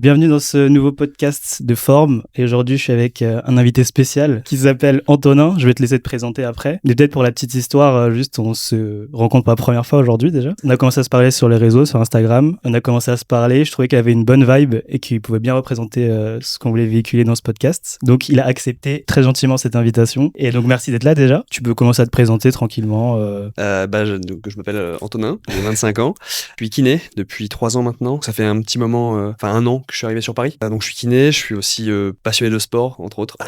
Bienvenue dans ce nouveau podcast de Forme. Et aujourd'hui, je suis avec un invité spécial qui s'appelle Antonin. Je vais te laisser te présenter après. Mais peut-être pour la petite histoire, juste on se rencontre pour la première fois aujourd'hui déjà. On a commencé à se parler sur les réseaux, sur Instagram. On a commencé à se parler. Je trouvais qu'il avait une bonne vibe et qu'il pouvait bien représenter ce qu'on voulait véhiculer dans ce podcast. Donc, il a accepté très gentiment cette invitation. Et donc, merci d'être là déjà. Tu peux commencer à te présenter tranquillement. Je m'appelle Antonin, j'ai 25 ans. Je suis kiné depuis 3 ans maintenant. Ça fait un petit moment, un an que je suis arrivé sur Paris. Donc je suis kiné, je suis aussi passionné de sport, entre autres.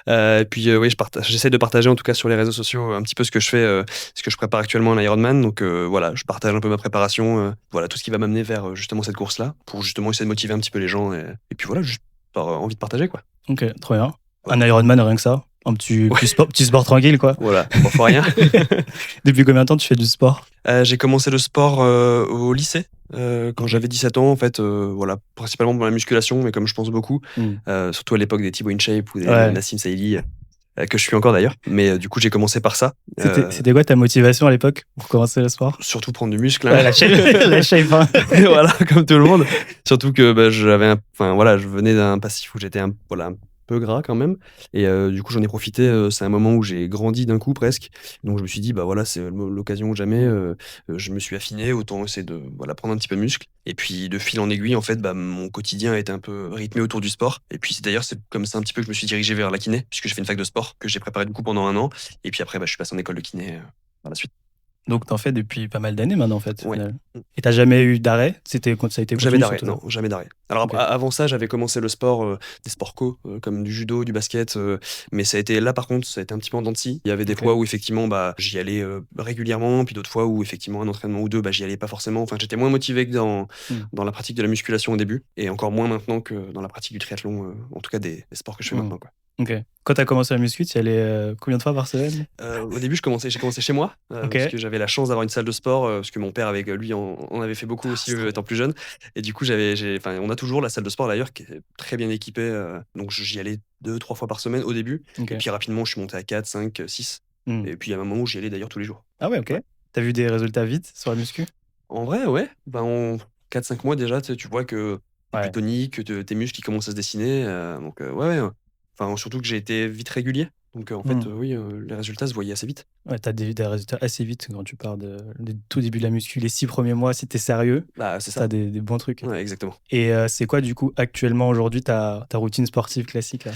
Et puis oui, j'essaie de partager en tout cas sur les réseaux sociaux un petit peu ce que je fais, ce que je prépare actuellement à l'Ironman. Donc voilà, je partage un peu ma préparation, voilà tout ce qui va m'amener vers justement cette course-là, pour justement essayer de motiver un petit peu les gens. Et puis voilà, juste par envie de partager quoi. Ok, trop bien. Un Ironman, rien que ça. Un petit sport tranquille, quoi. Voilà, bon, faut rien. Depuis combien de temps tu fais du sport ? J'ai commencé le sport au lycée, quand j'avais 17 ans, en fait, voilà, principalement dans la musculation, mais comme je pense beaucoup, surtout à l'époque des Thibaut InShape ou des Nassim Saïli, que je suis encore d'ailleurs. Mais du coup, j'ai commencé par ça. C'était quoi ta motivation à l'époque pour commencer le sport ? Surtout prendre du muscle. Ouais, la shape, hein. Voilà, comme tout le monde. Surtout que je venais d'un passif où j'étais un peu gras quand même, et du coup j'en ai profité. C'est un moment où j'ai grandi d'un coup presque, donc je me suis dit voilà, c'est l'occasion ou jamais. Je me suis affiné, autant essayer de prendre un petit peu de muscle, et puis de fil en aiguille en fait mon quotidien a été un peu rythmé autour du sport, et puis c'est comme ça un petit peu que je me suis dirigé vers la kiné, puisque j'ai fait une fac de sport que j'ai préparé du coup pendant 1 an, et puis après je suis passé en école de kiné par la suite. Donc t'en fais depuis pas mal d'années maintenant en fait. Ouais. Et t'as jamais eu d'arrêt ? C'était quand ça a été Jamais d'arrêt, surtout. non, jamais d'arrêt. Alors Ok. avant ça, j'avais commencé le sport, des sports co, comme du judo, du basket, mais ça a été un petit peu en dents de scie. Il y avait des fois où effectivement j'y allais régulièrement, puis d'autres fois où effectivement un entraînement ou deux, j'y allais pas forcément. Enfin, j'étais moins motivé que dans la pratique de la musculation au début, et encore moins maintenant que dans la pratique du triathlon, en tout cas des sports que je fais maintenant, quoi. Ok. Quand t'as commencé la muscu, tu y allais combien de fois par semaine ? Au début, j'ai commencé chez moi, parce que j'avais la chance d'avoir une salle de sport, parce que mon père avec lui en avait fait beaucoup aussi étant plus jeune, et du coup on a toujours la salle de sport d'ailleurs qui est très bien équipée, donc j'y allais 2-3 fois par semaine au début, et puis rapidement je suis monté à 4, 5, 6, et puis il y a un moment où j'y allais d'ailleurs tous les jours. Ah ouais, ok. T'as vu des résultats vite sur la muscu ? En vrai, ouais, en 4-5 mois déjà, tu vois que t'es plus tonique, que tes muscles qui commencent à se dessiner, donc ouais. Enfin, surtout que j'ai été vite régulier. Donc en fait, oui, les résultats se voyaient assez vite. Ouais, t'as des résultats assez vite quand tu pars du tout début de la muscu. Les 6 premiers mois, si t'es sérieux, C'est ça. t'as des bons trucs. Ouais, exactement. Et c'est quoi du coup actuellement aujourd'hui ta routine sportive classique là ?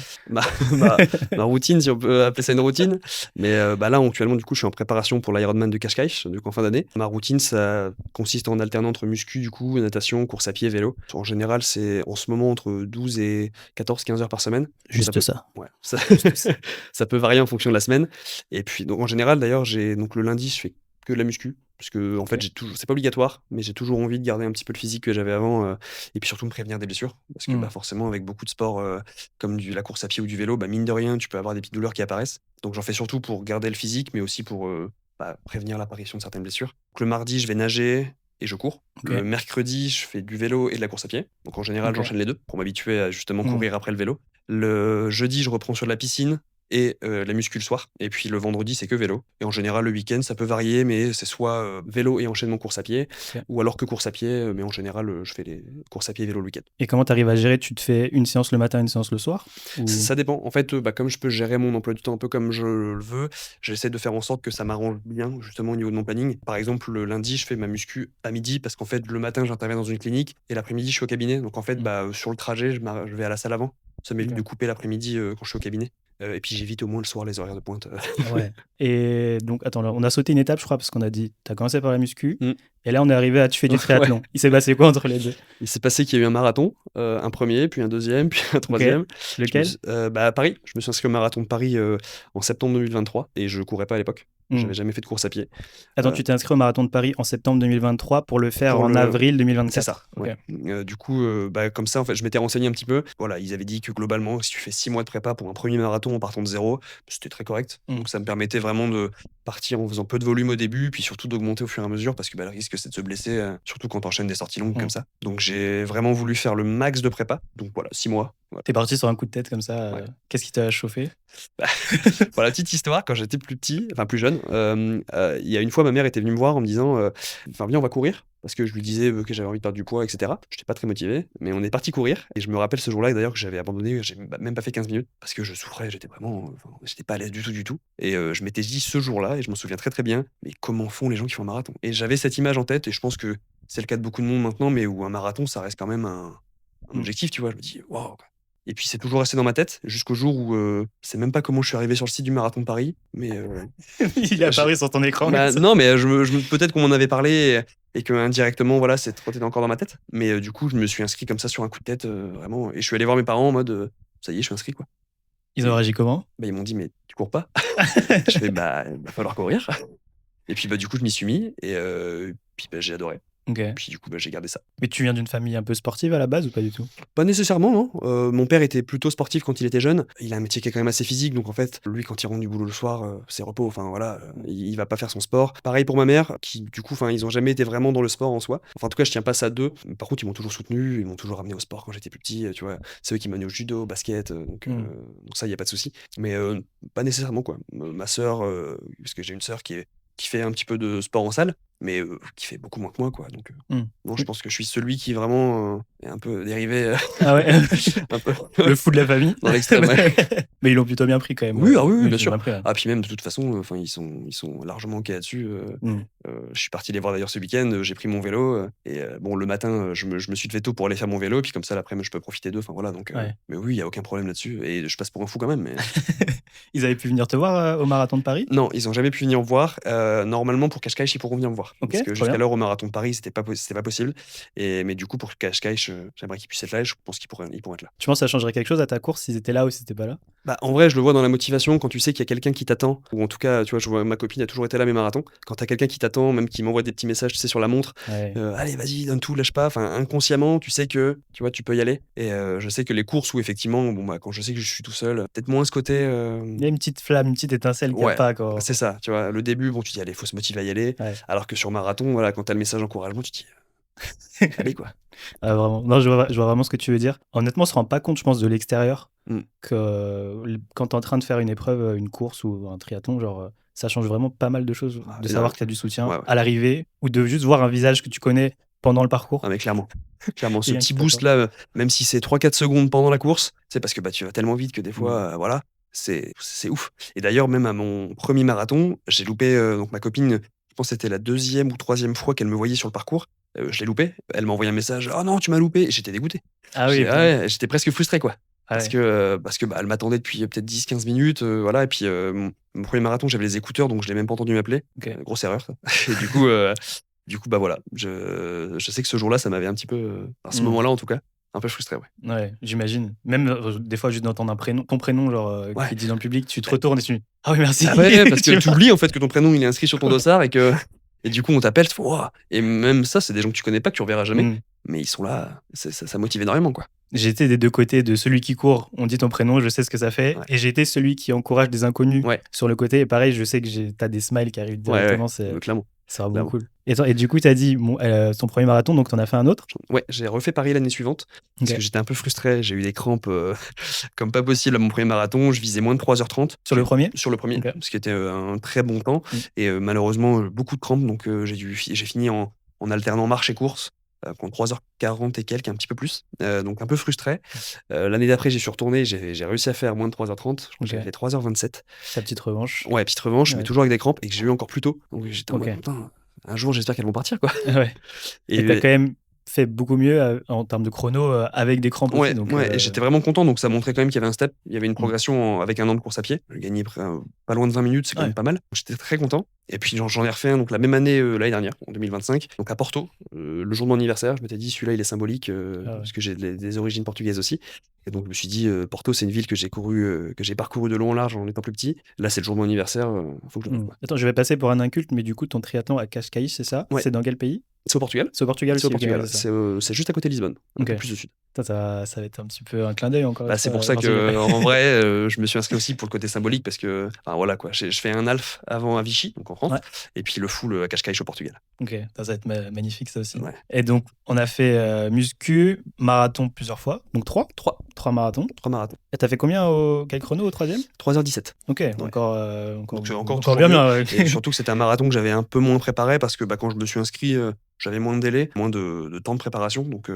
Ma routine, si on peut appeler ça une routine. Mais là actuellement du coup je suis en préparation pour l'Ironman de Cascais, du coup en fin d'année. Ma routine, ça consiste en alternant entre muscu du coup, natation, course à pied, vélo. En général c'est en ce moment entre 12 et 14-15 heures par semaine. Juste ça. Ouais, ça peut varier en fonction de la semaine. Et puis donc en général d'ailleurs donc le lundi je fais que de la muscu, parce que en fait c'est pas obligatoire, mais j'ai toujours envie de garder un petit peu le physique que j'avais avant, et puis surtout me prévenir des blessures, parce que forcément avec beaucoup de sports comme la course à pied ou du vélo, mine de rien tu peux avoir des petites douleurs qui apparaissent, donc j'en fais surtout pour garder le physique, mais aussi pour prévenir l'apparition de certaines blessures. Donc, le mardi je vais nager et je cours. Le mercredi je fais du vélo et de la course à pied, donc en général j'enchaîne les deux pour m'habituer à justement courir après le vélo. Le jeudi je reprends sur la piscine et la muscu le soir, et puis le vendredi c'est que vélo, et en général le week-end ça peut varier, mais c'est soit vélo et enchaînement course à pied, ou alors que course à pied, mais en général je fais les courses à pied et vélo le week-end. Et comment t'arrives à gérer ? Tu te fais une séance le matin, une séance le soir ou... Ça dépend en fait, comme je peux gérer mon emploi du temps un peu comme je le veux, j'essaie de faire en sorte que ça m'arrange bien justement au niveau de mon planning. Par exemple le lundi je fais ma muscu à midi, parce qu'en fait le matin j'interviens dans une clinique et l'après-midi je suis au cabinet, donc en fait sur le trajet je vais à la salle avant. Ça m'évite de couper l'après-midi quand je suis au cabinet. Et puis j'évite au moins le soir les horaires de pointe. Ouais. Et donc, attends, on a sauté une étape, je crois, parce qu'on a dit, t'as commencé par la muscu, et là on est arrivé à tu fais du triathlon. Ouais. Il s'est passé quoi entre les deux ? Il s'est passé qu'il y a eu un marathon, un premier, puis un deuxième, puis un troisième. Lequel ? À Paris. Je me suis inscrit au marathon de Paris en septembre 2023, et je courais pas à l'époque. J'avais jamais fait de course à pied. Attends, tu t'es inscrit au marathon de Paris en septembre 2023 pour le faire en avril 2024. C'est ça. Okay. Ouais. Du coup, comme ça, en fait, je m'étais renseigné un petit peu. Voilà, ils avaient dit que globalement, si tu fais 6 mois de prépa pour un premier marathon en partant de zéro, c'était très correct. Donc ça me permettait vraiment de partir en faisant peu de volume au début, puis surtout d'augmenter au fur et à mesure, parce que le risque c'est de se blesser, surtout quand t'enchaînes des sorties longues comme ça. Donc j'ai vraiment voulu faire le max de prépa. Donc voilà, 6 mois. Voilà. T'es parti sur un coup de tête comme ça. Qu'est-ce qui t'a chauffé ? Pour la petite histoire, quand j'étais plus jeune, il y a une fois ma mère était venue me voir en me disant viens on va courir, parce que je lui disais que j'avais envie de perdre du poids, etc. Je n'étais pas très motivé, mais on est parti courir. Et je me rappelle ce jour-là d'ailleurs que j'avais abandonné, j'ai même pas fait 15 minutes parce que je souffrais, j'étais vraiment, j'étais pas à l'aise du tout, du tout. Et je m'étais dit ce jour-là, et je m'en souviens très très bien, mais comment font les gens qui font un marathon? Et j'avais cette image en tête, et je pense que c'est le cas de beaucoup de monde maintenant, mais où un marathon, ça reste quand même un objectif, tu vois. Je me dis, waouh! Et puis c'est toujours resté dans ma tête jusqu'au jour où, je sais même pas comment je suis arrivé sur le site du marathon de Paris, mais Il est apparu sur ton écran. bah, non, mais peut-être qu'on m'en avait parlé et que indirectement, voilà, c'est trotté encore dans ma tête. Mais du coup, je me suis inscrit comme ça sur un coup de tête, vraiment. Et je suis allé voir mes parents en mode, ça y est, je suis inscrit, quoi. Ils ont réagi comment? Bah, ils m'ont dit, mais tu cours pas? Je fais, bah, il va falloir courir. Et puis, bah, du coup, je m'y suis mis et puis, bah, j'ai adoré. Ok. Et puis, du coup, bah, j'ai gardé ça. Mais tu viens d'une famille un peu sportive à la base ou pas du tout? Pas nécessairement, non. Mon père était plutôt sportif quand il était jeune. Il a un métier qui est quand même assez physique, donc en fait, lui, quand il rentre du boulot le soir, c'est repos. Enfin voilà, il va pas faire son sport. Pareil pour ma mère, qui du coup, enfin, ils ont jamais été vraiment dans le sport en soi. Enfin, en tout cas, je tiens pas ça d'eux. Par contre, ils m'ont toujours soutenu, ils m'ont toujours amené au sport quand j'étais plus petit. Tu vois, c'est eux qui m'ont amené au judo, au basket, donc ça, y a pas de souci. Mais pas nécessairement quoi. Ma sœur, parce que j'ai une sœur qui fait un petit peu de sport en salle, mais qui fait beaucoup moins que moi, quoi. Donc, non, je pense que je suis celui qui vraiment est un peu dérivé, Ah ouais. un peu Le fou de la famille. dans l'extrême. Ouais. Mais ils l'ont plutôt bien pris quand même. Oui, ah oui, Ils bien l'ont sûr. bien pris, ouais. Ah, puis même de toute façon, enfin, ils sont largement OK là-dessus. Mm. Je suis parti les voir d'ailleurs ce week-end. J'ai pris mon vélo et bon, le matin, je me suis levé tôt pour aller faire mon vélo, puis comme ça, l'après-midi, je peux profiter d'eux. Enfin voilà, donc. Ouais. Mais oui, il y a aucun problème là-dessus. Et je passe pour un fou quand même. Mais Ils avaient pu venir te voir au marathon de Paris? non, ils ont jamais pu venir me voir. Normalement, pour Cascais, ils pourront venir me voir. Ok, Parce que trop jusqu'à bien. l'heure au marathon de Paris, c'était pas possible. Mais du coup, pour Cascais, j'aimerais qu'ils puissent être là. Et je pense qu'ils pourront être là. Tu penses que ça changerait quelque chose à ta course s'ils étaient là ou s'ils étaient pas là? Bah, en vrai, je le vois dans la motivation quand tu sais qu'il y a quelqu'un qui t'attend, ou en tout cas, tu vois, je vois ma copine a toujours été là à mes marathons. Quand t'as quelqu'un qui t'attend, même qui m'envoie des petits messages, tu sais, sur la montre, Ouais. allez, vas-y, donne tout, lâche pas. Enfin, inconsciemment, tu sais que, tu vois, tu peux y aller. Et je sais que les courses où effectivement, bon bah, quand je sais que je suis tout seul, peut-être moins ce côté. Il y a une petite flamme, une petite étincelle qu'il n'y a Ouais, pas quand. c'est ça. Tu vois, le début, bon, tu dis, allez, faut se motiver à y aller. Ouais. Alors que sur marathon, voilà, quand t'as le message d'encouragement, tu te dis, allez quoi. Ah, vraiment. Non, je vois vraiment ce que tu veux dire. Honnêtement, on se rend pas compte, je pense, de l'extérieur Mm. que quand t'es en train de faire une épreuve, une course ou un triathlon, genre, ça change vraiment pas mal de choses. Ah, De énorme. savoir que t'as du soutien Ouais. à l'arrivée ou de juste voir un visage que tu connais pendant le parcours. Ah mais clairement, clairement, ce Quelqu'un petit qui boost là, même si c'est 3-4 secondes pendant la course, c'est parce que bah, tu vas tellement vite que des fois, voilà, c'est ouf. Et d'ailleurs, même à mon premier marathon, j'ai loupé, donc ma copine, je pense que c'était la 2e ou 3e fois qu'elle me voyait sur le parcours, je l'ai loupé. Elle m'a envoyé un message: «Oh non, tu m'as loupé!» Et j'étais dégoûté. Ah oui, Ouais, j'étais presque frustré, quoi. Ah Parce ouais. que, bah, elle m'attendait depuis peut-être 10-15 minutes, voilà. Et puis mon premier marathon, j'avais les écouteurs, donc je l'ai même pas entendu m'appeler. Ok. Grosse erreur, ça. Et du coup, bah voilà, je sais que ce jour-là, ça m'avait un petit peu, à ce moment-là en tout cas, un peu frustré, ouais. Ouais, j'imagine. Même des fois, juste d'entendre ton prénom, genre, Ouais. qui dit dans le public, tu te retournes et tu dis ah oui, merci. Ah ouais, parce que Tu tu oublies en fait que ton prénom il est inscrit sur ton dossard et du coup on t'appelle, tu fais waouh! Et même ça, c'est des gens que tu connais pas, que tu reverras jamais, Mm. mais ils sont là, ça motive énormément, quoi. J'ai été des deux côtés, de celui qui court, on dit ton prénom, je sais ce que ça fait, Ouais. et j'ai été celui qui encourage des inconnus Ouais. sur le côté. Et pareil, je sais que t'as des smiles qui arrivent directement, Clairement. c'est vraiment Clairement. cool. Et du coup, t'as dit ton premier marathon, donc t'en as fait un autre? Ouais, j'ai refait Paris l'année suivante parce Ok. que j'étais un peu frustré. J'ai eu des crampes comme pas possible à mon premier marathon. Je visais moins de 3h30. Sur le premier? Sur le premier, Ok. ce qui était un très bon temps. Mm. Et malheureusement, beaucoup de crampes. Donc j'ai fini en alternant marche et course. En 3h40 et quelques, un petit peu plus. Donc un peu frustré. L'année d'après, j'y suis retourné. J'ai réussi à faire moins de 3h30. Je crois que Ok. j'avais fait 3h27. Ta petite revanche. Ouais, petite revanche, Ouais. mais toujours avec des crampes et que j'ai eu encore plus tôt. Donc j'étais en Ok. mode, putain, un jour, j'espère qu'elles vont partir, quoi. Ouais. Et t'as quand même fait beaucoup mieux en termes de chrono avec des crampes aussi. Donc, et j'étais vraiment content, donc ça montrait quand même qu'il y avait un step, il y avait une progression avec un an de course à pied. J'ai gagné pas loin de 20 minutes, c'est quand même pas mal. J'étais très content. Et puis j'en ai refait un donc la même année, l'année dernière, en 2025, donc à Porto, le jour de mon anniversaire. Je m'étais dit, celui-là, il est symbolique, parce que j'ai des origines portugaises aussi. Et donc je me suis dit, Porto, c'est une ville que j'ai parcouru de long en large en étant plus petit. Là, c'est le jour de mon anniversaire, faut que je le fasse, quoi. Attends, je vais passer pour un inculte, mais du coup, ton triathlon à Cascais, c'est ça? Ouais. C'est dans quel pays? C'est au Portugal. C'est au Portugal C'est au aussi. Portugal. Ok, ça. C'est juste à côté de Lisbonne, un peu Ok. plus au sud. Putain, ça va être un petit peu un clin d'œil encore. Bah, c'est pour ça que, en vrai, je me suis inscrit aussi pour le côté symbolique parce que, enfin voilà quoi, je fais un half avant à Vichy, donc en France, Ouais. et puis le full à Cascais au Portugal. Ok, ça va être magnifique ça aussi. Ouais. Et donc, on a fait muscu, marathon plusieurs fois, donc 3 marathons. 3 marathons. Et t'as fait combien quel chrono au troisième? 3h17. Ok, Ouais. encore Donc, encore toujours bien. mieux. Ouais. Et surtout que c'était un marathon que j'avais un peu moins préparé parce que bah, quand je me suis inscrit, j'avais moins de délai, moins de temps de préparation. Donc,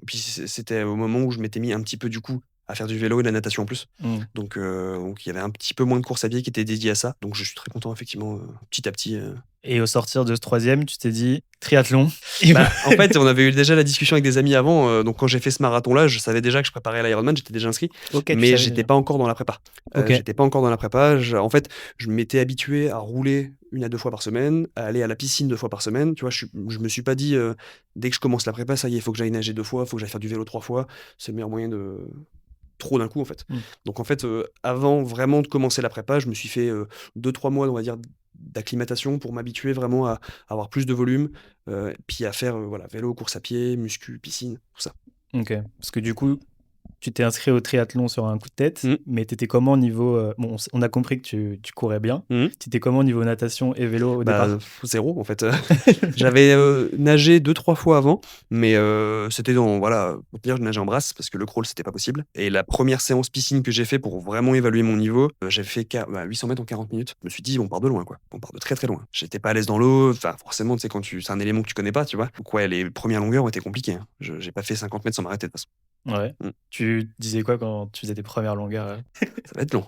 puis c'était au moment où je m'étais mis un petit peu du coup à faire du vélo et de la natation en plus. Mmh. Donc il y avait un petit peu moins de courses à pied qui étaient dédiées à ça. Donc je suis très content effectivement, petit à petit. Et au sortir de ce troisième, tu t'es dit triathlon. Et Bah, en fait, on avait eu déjà la discussion avec des amis avant, donc quand j'ai fait ce marathon-là, je savais déjà que je préparais l'Ironman, j'étais déjà inscrit, ok, tu mais savais j'étais déjà. pas encore dans la prépa. Ok, J'étais pas encore dans la prépa. En fait, je m'étais habitué à rouler 1 à 2 fois par semaine, à aller à la piscine 2 fois par semaine, tu vois? Je me suis pas dit, dès que je commence la prépa, ça y est, il faut que j'aille nager 2 fois, il faut que j'aille faire du vélo 3 fois. C'est le meilleur moyen de trop d'un coup, en fait. mmh, Donc en fait, avant vraiment de commencer la prépa, je me suis fait, 2-3 mois, on va dire, d'acclimatation pour m'habituer vraiment à avoir plus de volume, puis à faire, voilà, vélo, course à pied, muscu, piscine, tout ça. ok. Parce que du coup, tu t'es inscrit au triathlon sur un coup de tête, Mmh. mais t'étais comment au niveau. Bon, on a compris que tu courais bien. Mmh. T'étais comment au niveau natation et vélo au Bah, départ? 0 en fait. J'avais, nagé 2-3 fois avant, mais c'était dans voilà, pour te dire, je nageais en brasse parce que le crawl, c'était pas possible et la première séance piscine que j'ai fait pour vraiment évaluer mon niveau, j'ai fait 800 mètres en 40 minutes. Je me suis dit: «On part de loin, quoi. On part de très, très loin». J'étais pas à l'aise dans l'eau, enfin, forcément, tu sais, c'est un élément que tu connais pas, tu vois? Donc ouais, les premières longueurs ont été compliquées, hein. J'ai pas fait 50 mètres sans m'arrêter de toute façon. Ouais. Mmh. Tu disais quoi quand tu faisais tes premières longueurs? Ça va être long.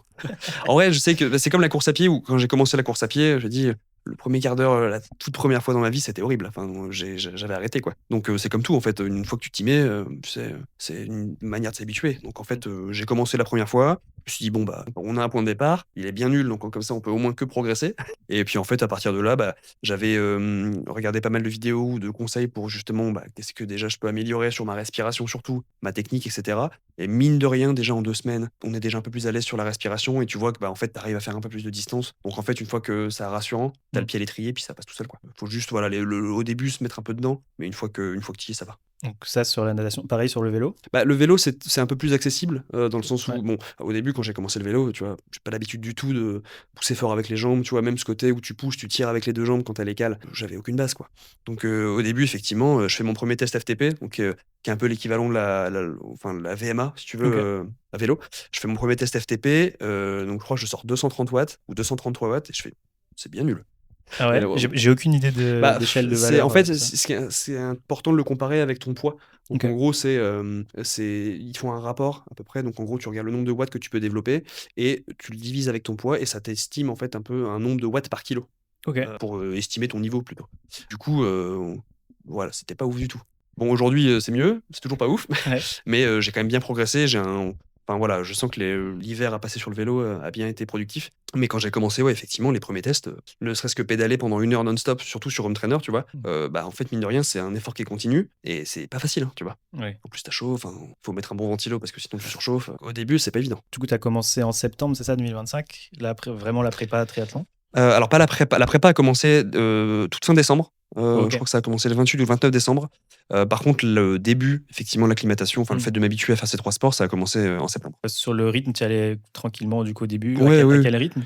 En vrai, je sais que bah, c'est comme la course à pied où quand j'ai commencé la course à pied, j'ai dit, le premier quart d'heure, la toute première fois dans ma vie, c'était horrible. Enfin, j'avais arrêté, quoi. Donc, c'est comme tout, en fait, une fois que tu t'y mets, tu sais, c'est une manière de s'habituer. Donc en fait, j'ai commencé la première fois, je me suis dit: «Bon, bah, on a un point de départ, il est bien nul, donc comme ça, on peut au moins que progresser» et puis, en fait, à partir de là, bah, j'avais, regardé pas mal de vidéos ou de conseils pour justement, bah, qu'est-ce que déjà je peux améliorer sur ma respiration surtout, ma technique et cetera et mine de rien, déjà en 2 semaines, on est déjà un peu plus à l'aise sur la respiration et tu vois que, bah, en fait, tu arrives à faire un peu plus de distance. Donc en fait, une fois que c'est rassurant, tu as le Mmh. pied à l'étrier, puis ça passe tout seul, quoi. Faut juste, voilà, au début, se mettre un peu dedans, mais une fois que tu y es, ça va. Donc ça sur la natation. Pareil sur le vélo? Bah, le vélo, c'est un peu plus accessible, dans le sens Ouais. où, bon, au début, quand j'ai commencé le vélo, tu vois, j'ai pas l'habitude du tout de pousser fort avec les jambes, tu vois? Même ce côté où tu pousses, tu tires avec les 2 jambes quand tu as les cales, j'avais aucune base, quoi. Donc, au début, effectivement, je fais mon premier test FTP, donc, qui est un peu l'équivalent de la VMA, si tu veux, Ok. à vélo. Je fais mon premier test FTP, donc je crois que je sors 230 watts ou 233 watts et je fais: «C'est bien nul». Ah Et ouais? J'ai aucune idée bah, d'échelle de c'est en valeur, fait, tout ça. c'est important de le comparer avec ton poids. Donc Ok. en gros, ils font un rapport à peu près, donc en gros, tu regardes le nombre de watts que tu peux développer et tu le divises avec ton poids et ça t'estime en fait un peu un nombre de watts par kilo, Ok. pour, estimer ton niveau plutôt. Du coup, voilà, c'était pas ouf du tout. Bon aujourd'hui, c'est mieux, c'est toujours pas ouf, Ouais. mais j'ai quand même bien progressé. Enfin voilà, je sens que l'hiver à passer sur le vélo, a bien été productif. Mais quand j'ai commencé, ouais, effectivement, les premiers tests, ne serait-ce que pédaler pendant 1 heure non-stop, surtout sur home trainer, tu vois? Mmh. Bah, en fait, mine de rien, c'est un effort qui est continu et c'est pas facile, hein, tu vois? Ouais. En plus, tu chaud, enfin, faut mettre un bon ventilo parce que sinon tu surchauffes. Au début, c'est pas évident. Du coup, tu as commencé en septembre, c'est ça, 2025? Vraiment la prépa triathlon? Alors pas la prépa a commencé, toute fin décembre. Je Ok. crois que ça a commencé le 28 ou le 29 décembre. Par contre, le début, effectivement, l'acclimatation, enfin, le Mmh. fait de m'habituer à faire ces 3 sports, ça a commencé, en septembre. Sur le rythme, tu allais tranquillement du coup au début. Ouais, À oui, oui. quel rythme?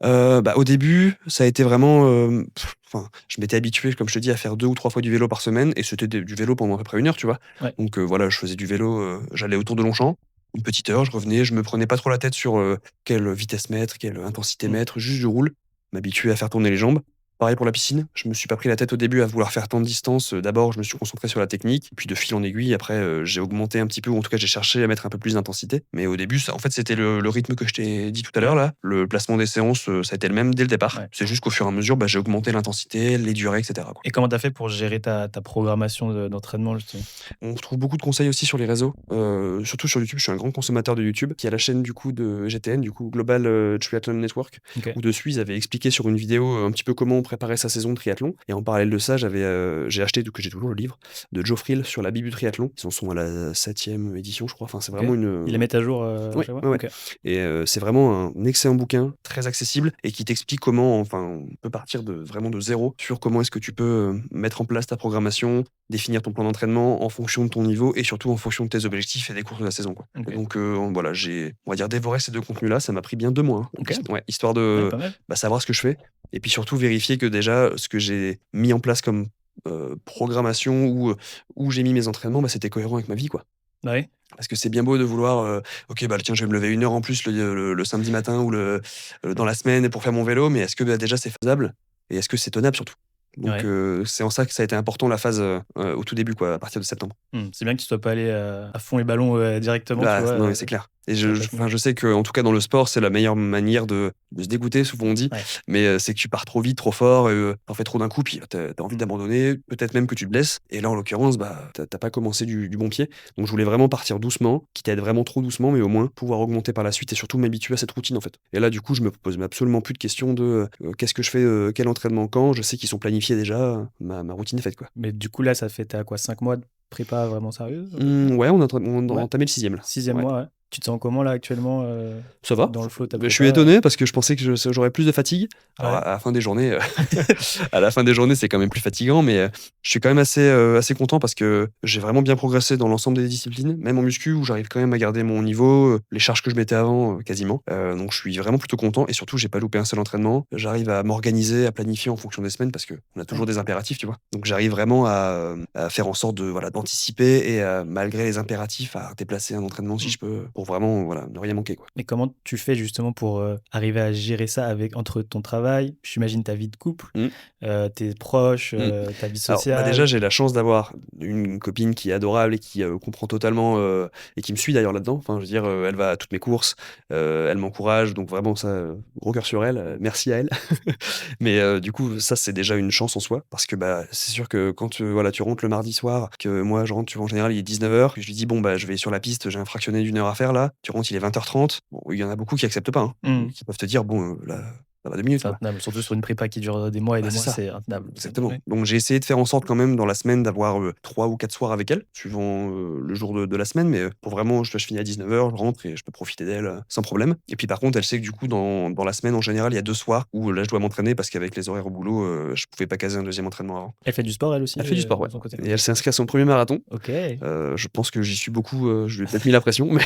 Bah, au début, ça a été vraiment, enfin, je m'étais habitué, comme je te dis, à faire 2 ou 3 fois du vélo par semaine et c'était du vélo pendant à peu près 1 heure, tu vois? Ouais. Donc, voilà, je faisais du vélo, j'allais autour de Longchamp, une petite heure, je revenais, je me prenais pas trop la tête sur, quelle vitesse mettre, quelle intensité Mmh. mettre, juste je roule, m'habituer à faire tourner les jambes. Pareil pour la piscine, je me suis pas pris la tête au début à vouloir faire tant de distance, d'abord je me suis concentré sur la technique, puis de fil en aiguille après, j'ai augmenté un petit peu ou en tout cas j'ai cherché à mettre un peu plus d'intensité. Mais au début ça en fait c'était le rythme que je t'ai dit tout à l'heure Ouais. là, le placement des séances, ça a été le même dès le départ. Ouais. C'est juste qu'au fur et à mesure, bah, j'ai augmenté l'intensité, les durées et cetera, quoi. Et comment tu as fait pour gérer ta programmation d'entraînement justement? On retrouve beaucoup de conseils aussi sur les réseaux, surtout sur YouTube. Je suis un grand consommateur de YouTube, qui a la chaîne du coup de GTN, du coup Global, Triathlon Network, Ok. où dessus ils avaient expliqué sur une vidéo, un petit peu comment on préparait sa saison de triathlon et en parallèle de ça, j'ai acheté, donc j'ai toujours le livre, de Joe Friel sur la Bible du triathlon. Ils en sont à la 7e édition, je crois. Enfin, c'est Ok. vraiment Ils les mettent à jour à ouais, chaque fois? ouais, ouais Ok. et c'est vraiment un excellent bouquin, très accessible et qui t'explique comment enfin, on peut partir vraiment de zéro sur comment est-ce que tu peux, mettre en place ta programmation, définir ton plan d'entraînement en fonction de ton niveau et surtout en fonction de tes objectifs et des courses de la saison, quoi. Et Ok. donc, voilà, j'ai, on va dire, dévoré ces 2 contenus-là. Ça m'a pris bien 2 mois, hein. Ok. Ouais, histoire Ouais, de, pas mal. bah, savoir ce que je fais et puis surtout vérifier que déjà ce que j'ai mis en place comme, programmation ou où j'ai mis mes entraînements, bah, c'était cohérent avec ma vie, quoi. Bah oui. Parce que c'est bien beau de vouloir, OK, bah, tiens, je vais me lever 1 heure en plus le samedi matin ou dans la semaine pour faire mon vélo, mais est-ce que, bah, déjà c'est faisable et est-ce que c'est tenable surtout? Donc Ouais. c'est en ça que ça a été important la phase, au tout début quoi, à partir de septembre. C'est bien que tu sois pas allé, à fond les ballons, directement, tu Bah, vois, non mais c'est clair et ça a pas tenu. enfin, je sais qu'en tout cas dans le sport, c'est la meilleure manière de se dégoûter, souvent on dit, Ouais. mais c'est que tu pars trop vite, trop fort et tu fais trop d'un coup, puis tu as envie d'abandonner, peut-être même que tu te blesses et là, en l'occurrence, bah, tu pas commencé du bon pied. Donc je voulais vraiment partir doucement, quitte à être vraiment trop doucement, mais au moins pouvoir augmenter par la suite et surtout m'habituer à cette routine, en fait. Et là, du coup, je me pose absolument plus de questions de, qu'est-ce que je fais, quel entraînement quand? Je sais qu'ils sont planifiés déjà, ma routine est faite, quoi. Mais du coup, là, ça fait tu quoi, 5 mois de prépa vraiment sérieuse à peu près? Ouais, on a Ouais, entamé le 6e là. 6e Ouais. mois, ouais. Tu te sens comment là actuellement, Ça va. dans le flow de ta Je suis prépa? étonné parce que je pensais que j'aurais plus de fatigue. Alors Ouais, à la fin des journées, à la fin des journées, c'est quand même plus fatigant, mais je suis quand même assez content parce que j'ai vraiment bien progressé dans l'ensemble des disciplines, même en muscu où j'arrive quand même à garder mon niveau, les charges que je mettais avant, quasiment. Donc je suis vraiment plutôt content et surtout j'ai pas loupé un seul entraînement. J'arrive à m'organiser, à planifier en fonction des semaines parce qu'on a toujours ouais. des impératifs, tu vois? Donc j'arrive vraiment à faire en sorte de, voilà, d'anticiper et malgré les impératifs, à déplacer un entraînement si Mmh. je peux, pour vraiment, voilà, ne rien manquer, quoi. Mais comment tu fais justement pour, arriver à gérer ça avec entre ton travail, j'imagine ta vie de couple, Mmh. tes proches, Mmh. ta vie Alors, bah, déjà, sociale? j'ai la chance d'avoir une copine qui est adorable et qui, comprend totalement, et qui me suit d'ailleurs là-dedans. Enfin, je veux dire, elle va à toutes mes courses, elle m'encourage, donc vraiment ça, gros cœur sur elle, merci à elle. Mais, du coup, ça, c'est déjà une chance en soi parce que, bah, c'est sûr que quand, voilà, tu rentres le mardi soir, que moi je rentre, tu vois, en général, il est 19h, que je lui dis: «Bon, bah, je vais sur la piste, j'ai un fractionné d'1 heure à faire là». Tu rentres, il est 20h30. Bon, il y en a beaucoup qui acceptent pas, hein, Mmh. qui peuvent te dire: «Bon, là, ça va 2 minutes, C'est quoi». intenable, surtout sur une prépa qui dure des mois et Bah, des c'est mois, ça, c'est intenable. exactement. Ouais. Donc j'ai essayé de faire en sorte quand même dans la semaine d'avoir, 3 ou 4 soirs avec elle, suivant, le jour de la semaine, mais, pour vraiment je finis à 19h, je rentre et je peux profiter d'elle, sans problème. Et puis par contre, elle sait que du coup dans la semaine en général, il y a 2 soirs où là je dois m'entraîner parce qu'avec les horaires au boulot, je pouvais pas caser un deuxième entraînement avant. Elle fait du sport elle aussi, Elle fait du sport, ouais, de son côté? et OK. elle s'est inscrite à son premier marathon. OK. Je pense que j'y suis beaucoup, je lui ai peut-être mis la pression, mais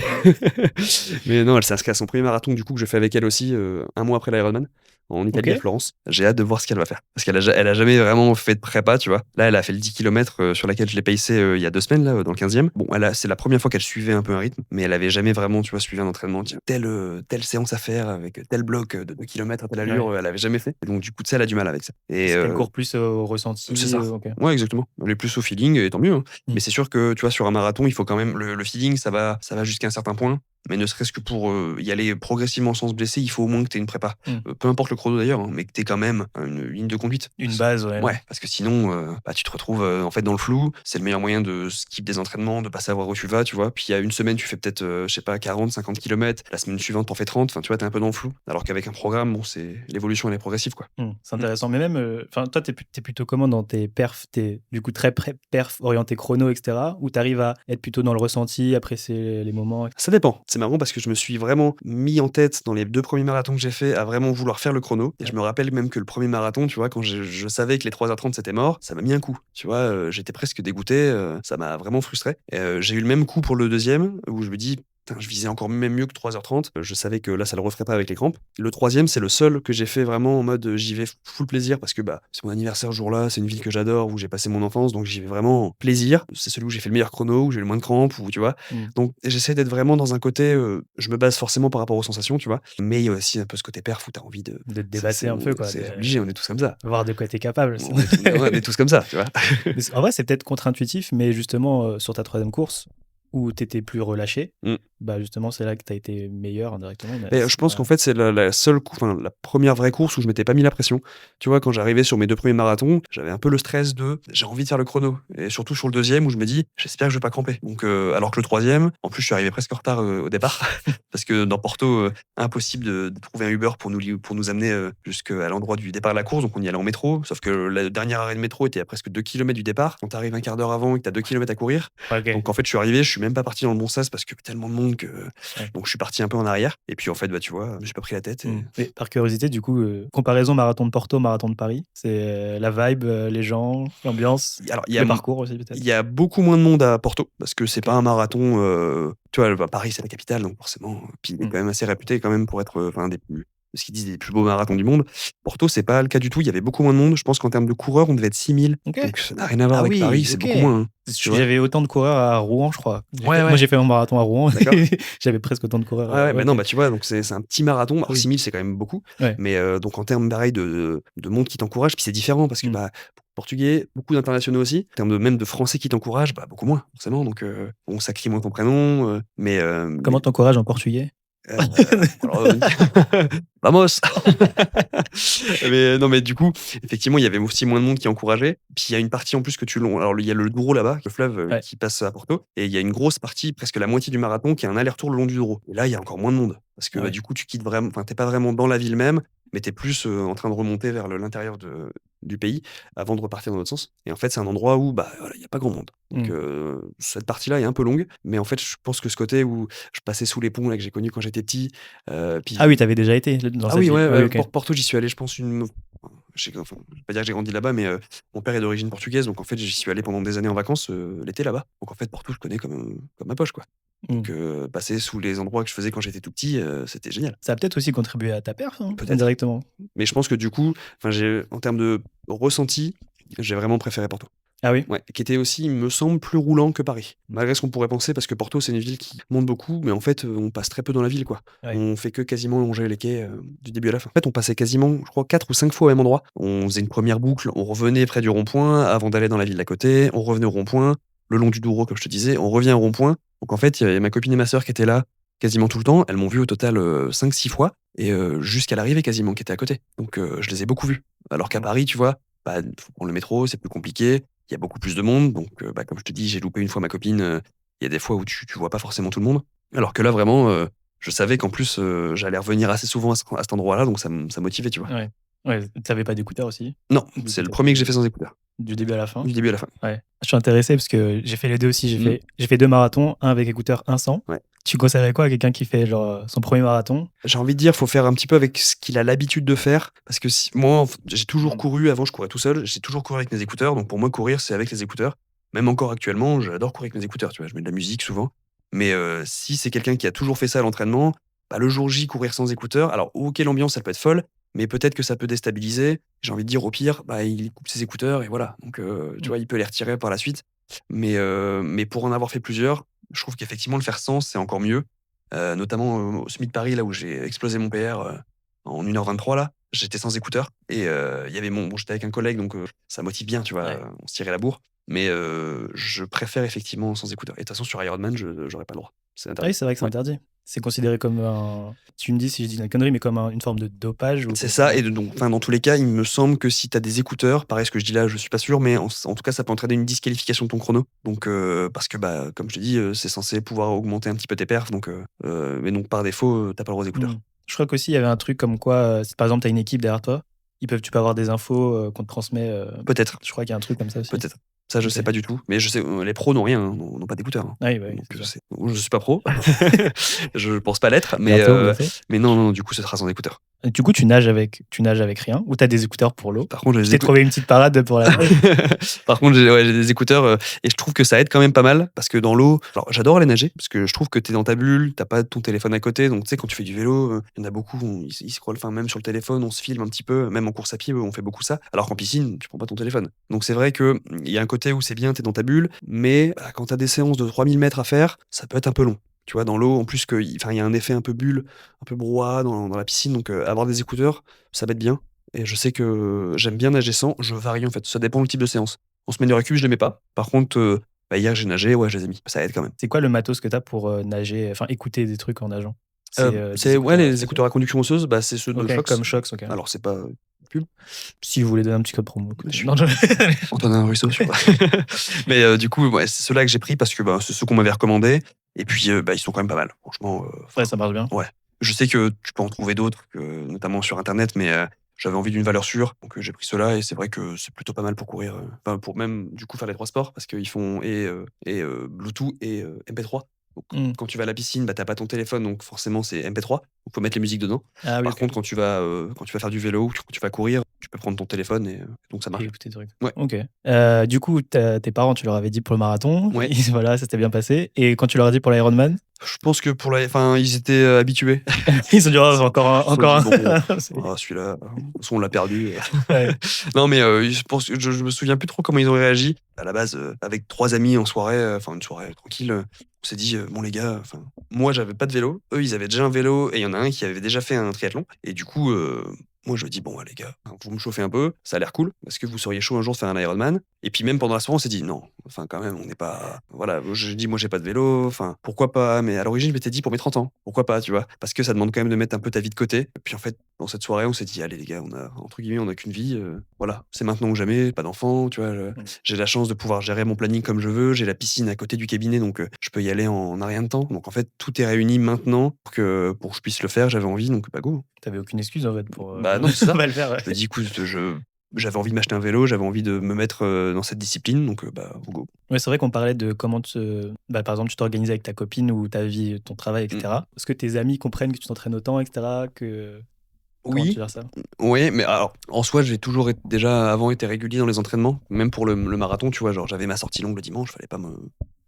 mais non, elle s'est inscrite à son premier marathon du coup que je fais avec elle aussi, 1 mois après l'Ironman, en Italie, à OK. Florence. J'ai hâte de voir ce qu'elle va faire. Parce elle a jamais vraiment fait de prépa, tu vois? Là, elle a fait le 10 kilomètres, sur laquelle je l'ai pacé, il y a 2 semaines là, dans le 15e. Bon, c'est la première fois qu'elle suivait un peu un rythme, mais elle avait jamais vraiment, tu vois, suivi un entraînement. Tiens, telle séance à faire avec tel bloc, de 2 kilomètres à telle allure, Ouais. elle avait jamais fait. Et donc du coup, tu sais, elle a du mal avec ça. Et Parce qu'elle court plus au ressenti, c'est ça. OK. Ouais, exactement. On est plus au feeling et tant mieux, hein. Mmh. Mais c'est sûr que, tu vois, sur un marathon, il faut quand même le feeling, ça va jusqu'à un certain point, mais ne serait-ce que pour, y aller progressivement sans se blesser, il faut au moins que tu aies une prépa. Mmh. Peu importe le chrono d'ailleurs, hein, mais que tu aies quand même une ligne de conduite. Une base, ouais. Ouais, parce que sinon, bah, tu te retrouves, en fait, dans le flou. C'est le meilleur moyen de skip des entraînements, de pas savoir où tu vas, tu vois? Puis il y a une semaine, tu fais peut-être, je sais pas, 40-50 kilomètres. La semaine suivante, tu fais 30. Enfin, tu vois, tu es un peu dans le flou. Alors qu'avec un programme, bon, c'est l'évolution, elle est progressive, quoi. C'est Mmh. intéressant. Mais même, enfin, toi, tu plutôt comment dans tes perfs? Tu du coup très perf orienté chrono et cetera? Ou tu arrives à être plutôt dans le ressenti, apprécier les moments? Ça dépend. C'est marrant parce que je me suis vraiment mis en tête dans les 2 premiers marathons que j'ai fait à vraiment vouloir faire le chrono et Ouais. je me rappelle même que le premier marathon, tu vois, quand je savais que les 3h30 c'était mort, ça m'a mis un coup. Tu vois, j'étais presque dégoûté, ça m'a vraiment frustré et j'ai eu le même coup pour le deuxième où je me dis: «Putain, je visais encore même mieux que 3h30». Je savais que là, ça le referait pas avec les crampes. Le troisième, c'est le seul que j'ai fait vraiment en mode, j'y vais full plaisir parce que, bah, c'est mon anniversaire ce jour-là, c'est une ville que j'adore, où j'ai passé mon enfance, donc j'y vais vraiment plaisir. C'est celui où j'ai fait le meilleur chrono, où j'ai eu le moins de crampes, où tu vois? Mmh. Donc j'essaie d'être vraiment dans un côté, je me base forcément par rapport aux sensations, tu vois? Mais il y a aussi un peu ce côté perf où tu as envie de De te dépasser un peu quoi, c'est de obligé, on est tous comme ça. voir de quoi tu es capable. On est tous ouais, on est tous comme ça, tu vois? Mais en vrai, c'est peut-être contre-intuitif, mais justement, sur ta troisième course, où tu étais plus relâché, Mmh. bah, justement, c'est là que tu as été meilleur indirectement, mais Et je pense qu'en fait, c'est la seule enfin, la première vraie course où je m'étais pas mis la pression. Tu vois, quand j'arrivais sur mes 2 premiers marathons, j'avais un peu le stress de: «J'ai envie de faire le chrono» et surtout sur le deuxième où je me dis: «J'espère que je vais pas cramper». Donc alors que le troisième, en plus, je suis arrivé presque en retard, au départ parce que dans Porto, impossible de trouver un Uber pour nous amener, jusqu'à l'endroit du départ de la course, donc on y allait en métro. Sauf que le dernier arrêt de métro était à presque 2 kilomètres du départ. Quand tu arrives un quart d'heure avant et que tu as 2 kilomètres à courir, OK, donc en fait, je suis arrivé, je suis même pas parti dans le bon sens parce que tellement de monde que ouais. donc je suis parti un peu en arrière et puis en fait, bah, tu vois, j'ai pas pris la tête et Et par curiosité, du coup, comparaison marathon de Porto, marathon de Paris, c'est, la vibe, les gens, l'ambiance, alors le parcours aussi peut-être? il y a beaucoup moins de monde à Porto parce que c'est OK. pas un marathon, tu vois? Bah, Paris, c'est la capitale donc forcément, puis il est Mmh. quand même assez réputé quand même pour être, enfin un des plus ce qu'ils disent des plus beaux marathons du monde. Porto, c'est pas le cas du tout. Il y avait beaucoup moins de monde. Je pense qu'en termes de coureurs, on devait être 6000. Ok. Donc ça n'a rien à voir Ah avec Paris, oui, c'est ok. beaucoup moins, hein, tu vois. J'avais autant de coureurs à Rouen, je crois. Ouais, Moi, ouais. j'ai fait mon marathon à Rouen. D'accord. J'avais presque autant de coureurs. Ouais, bah ok. non, bah tu vois, donc c'est un petit marathon. Alors Oui. 6000, c'est quand même beaucoup. Ouais. Mais donc en termes pareil de monde qui t'encourage, puis c'est différent parce que Mm. bah, portugais, beaucoup d'internationaux aussi. En termes même de français qui t'encouragent, bah beaucoup moins, forcément. Donc on sacrie moins ton prénom. Mais Comment t'encourages en portugais? alors, vamos. Mais non, mais du coup, effectivement, il y avait aussi moins de monde qui encourageait. Puis il y a une partie en plus que tu long. Alors il y a le Douro là-bas, le fleuve Ouais. qui passe à Porto, et il y a une grosse partie, presque la moitié du marathon, qui est un aller-retour le long du Douro. Et là, il y a encore moins de monde parce que Ah ouais. bah, du coup, tu quittes vraiment. Enfin, t'es pas vraiment dans la ville même, mais t'es plus en train de remonter vers l'intérieur du pays avant de repartir dans l'autre sens. Et en fait, c'est un endroit où bah voilà, il y a pas grand monde. Donc cette partie-là est un peu longue, mais en fait, je pense que ce côté où je passais sous les ponts là que j'ai connu quand j'étais petit, puis Ah oui, t'avais déjà été dans ah cette oui, ville. ouais, Ah oui, ok. Porto, j'y suis allé, je pense, enfin, je vais pas dire que j'ai grandi là-bas, mais mon père est d'origine portugaise, donc en fait, j'y suis allé pendant des années en vacances l'été là-bas. Donc en fait, Porto, je connais comme ma poche, quoi. Mm. Donc passer sous les endroits que je faisais quand j'étais tout petit, c'était génial. Ça a peut-être aussi contribué à ta perf, hein, Peut-être. indirectement. Mais je pense que du coup, en termes de ressenti, j'ai vraiment préféré Porto. Ah oui. Ouais, qui était aussi, il me semble, plus roulant que Paris. Malgré ce qu'on pourrait penser, parce que Porto, c'est une ville qui monte beaucoup, mais en fait, on passe très peu dans la ville, quoi. Ouais. On fait que quasiment longer les quais du début à la fin. En fait, on passait quasiment, je crois, 4 ou 5 fois au même endroit. On faisait une première boucle, on revenait près du rond-point avant d'aller dans la ville d'à côté, on revenait au rond-point, le long du Douro, comme je te disais, on revient au rond-point. Donc en fait, il y avait ma copine et ma sœur qui étaient là quasiment tout le temps. Elles m'ont vu au total 5-6 fois, et jusqu'à l'arrivée quasiment, qui était à côté. Donc je les ai beaucoup vus. Alors qu'à Paris, tu vois, bah, faut prendre le métro, c'est plus compliqué. Il y a beaucoup plus de monde, donc bah, comme je te dis, j'ai loupé une fois ma copine. Il y a des fois où tu vois pas forcément tout le monde. Alors que là, vraiment, je savais qu'en plus, j'allais revenir assez souvent à cet endroit-là, donc ça motivait, tu vois. Ouais. Ouais. T'avais pas d'écouteurs aussi? Non, Du c'est coup, le t'as premier que fait j'ai fait sans écouteurs, du début à la fin? du début à la fin. Ouais. Je suis intéressé parce que j'ai fait les deux aussi. Mm. J'ai fait 2 marathons, un avec écouteurs, un sans. Ouais. Tu conseillerais quoi à quelqu'un qui fait genre son premier marathon? J'ai envie de dire, faut faire un petit peu avec ce qu'il a l'habitude de faire, parce que moi, j'ai toujours Mm. couru. Avant, je courais tout seul. J'ai toujours couru avec mes écouteurs, donc pour moi, courir, c'est avec les écouteurs. Même encore actuellement, j'adore courir avec mes écouteurs. Tu vois, je mets de la musique souvent. Mais si c'est quelqu'un qui a toujours fait ça à l'entraînement, bah, le jour J, courir sans écouteurs. Alors, ok, l'ambiance, elle peut être folle, mais peut-être que ça peut déstabiliser. J'ai envie de dire, au pire, bah, il coupe ses écouteurs et voilà. Donc, tu vois, il peut les retirer par la suite. Mais pour en avoir fait plusieurs, je trouve qu'effectivement, le faire sans, c'est encore mieux. Notamment au Semi de Paris, là où j'ai explosé mon PR en 1h23, là, j'étais sans écouteurs. Et il y avait bon, j'étais avec un collègue, donc ça motive bien, tu vois, Ouais. on se tirait la bourre. Mais je préfère effectivement sans écouteurs. Et de toute façon, sur Ironman, j'aurais pas le droit. C'est Ah interdit. oui, c'est vrai que c'est Ouais. interdit. C'est considéré comme un. Tu me dis si je dis une connerie, mais comme une forme de dopage ou C'est ça, et donc, enfin, dans tous les cas, il me semble que si tu as des écouteurs, pareil, ce que je dis là, je suis pas sûr, mais en tout cas, ça peut entraîner une disqualification de ton chrono. Donc, parce que, bah, comme je te dis, c'est censé pouvoir augmenter un petit peu tes perfs, donc, mais donc par défaut, t'as pas le droit aux écouteurs. Mm. Je crois qu'aussi il y avait un truc comme quoi, si par exemple tu as une équipe derrière toi, tu peux avoir des infos qu'on te transmet. Peut-être, Je crois qu'il y a un truc comme ça aussi. peut-être. Ça, je Ok. sais pas du tout, mais je sais, les pros n'ont rien, hein, n'ont pas d'écouteurs, hein. Ah oui, bah oui, Donc, c'est ça. je suis pas pro, je pense pas l'être, mais, Bientôt. mais non, du coup, ce sera sans écouteurs. Et du coup, tu nages avec rien ou tu as des écouteurs pour l'eau? Par contre, Je t'ai trouvé une petite parade pour la. Par contre, j'ai des écouteurs et je trouve que ça aide quand même pas mal parce que dans l'eau, alors j'adore aller nager parce que je trouve que t'es dans ta bulle, t'as pas ton téléphone à côté, donc tu sais, quand tu fais du vélo, il y en a beaucoup, ils scrollent, enfin même sur le téléphone, on se filme un petit peu, même en course à pied, on fait beaucoup ça, alors qu'en piscine, tu prends pas ton téléphone. Donc c'est vrai qu'il y a un côté où c'est bien, t'es dans ta bulle, mais bah, quand t'as des séances de 3000 mètres à faire, ça peut être un peu long. Tu vois, dans l'eau, en plus, il y a un effet un peu bulle, un peu brouhaha dans la piscine, donc avoir des écouteurs, ça m'aide bien. Et je sais que j'aime bien nager sans, je varie en fait, ça dépend le type de séance. En semaine de récup, je les mets pas. Par contre, bah, hier j'ai nagé, ouais, je les ai mis. Ça aide quand même. C'est quoi le matos que tu as pour nager, enfin écouter des trucs en nageant? Des C'est ouais, les spéciaux? écouteurs à conduction osseuse, bah, c'est ceux de Ok, Shox. comme Shox, ok. Alors c'est pas pub, Si vous voulez donner un petit code promo. Je suis- Non, Antonin Russo, je sais pas. Mais du coup, ouais, c'est ceux-là que j'ai pris parce que bah, c'est ceux qu'on m'avait recommandés. Et puis, bah, ils sont quand même pas mal. Franchement, Ouais, ça marche bien. ouais. Je sais que tu peux en trouver d'autres, notamment sur Internet, mais j'avais envie d'une valeur sûre, donc j'ai pris ceux-là et c'est vrai que c'est plutôt pas mal pour courir, enfin, pour même du coup faire les 3 sports parce qu'ils font Bluetooth et MP3. Donc Mm. quand tu vas à la piscine, bah, t'as pas ton téléphone, donc forcément c'est MP3, donc faut mettre les musiques dedans. Ah oui, Par ok. contre, quand tu vas faire du vélo ou quand tu vas courir, tu peux prendre ton téléphone et donc ça marche. Et écouter des trucs. Ouais. Ok. Du coup, tes parents, tu leur avais dit pour le marathon. Ouais. Et voilà, ça s'était bien passé. Et quand tu leur as dit pour l'Ironman, Je pense que enfin, ils étaient habitués. Ils se sont dit, oh, Ils se sont encore dit, bon, un. celui-là, de toute façon, on l'a perdu. Ouais. Non, mais je pense, je me souviens plus trop comment ils ont réagi. À la base, avec 3 amis en soirée, enfin une soirée tranquille, on s'est dit, bon les gars, enfin, moi j'avais pas de vélo, eux ils avaient déjà un vélo et il y en a un qui avait déjà fait un triathlon. Et du coup, moi je me dis, bon les gars, vous me chauffez un peu, ça a l'air cool. Est-ce que vous seriez chaud un jour de faire un Ironman? Et puis même pendant la soirée, on s'est dit, non, enfin quand même, on n'est pas. Voilà, je dis, moi j'ai pas de vélo, enfin pourquoi pas? Mais à l'origine, je m'étais dit pour mes 30 ans, pourquoi pas, tu vois? Parce que ça demande quand même de mettre un peu ta vie de côté. Et puis en fait, dans cette soirée, on s'est dit, allez les gars, entre guillemets, on a qu'une vie, voilà, c'est maintenant ou jamais, pas d'enfant, tu vois. J'ai la chance de pouvoir gérer mon planning comme je veux, j'ai la piscine à côté du cabinet, donc je peux y aller en un rien de temps. Donc en fait, tout est réuni maintenant pour que je puisse le faire, j'avais envie, donc bah go. T'avais aucune excuse en fait pour Bah non, c'est ça. pas le faire. Ouais. Je me dis, écoute, j'avais envie de m'acheter un vélo, j'avais envie de me mettre dans cette discipline, donc bah go. Ouais, c'est vrai qu'on parlait de comment par exemple, tu t'organises avec ta copine ou ta vie, ton travail, etc. Est-ce que tes amis comprennent que tu t'entraînes autant, etc. Comment tu Oui, gères ça? oui, mais alors, en soi, j'ai toujours déjà avant été régulier dans les entraînements, même pour le marathon, tu vois, genre j'avais ma sortie longue le dimanche, fallait pas me.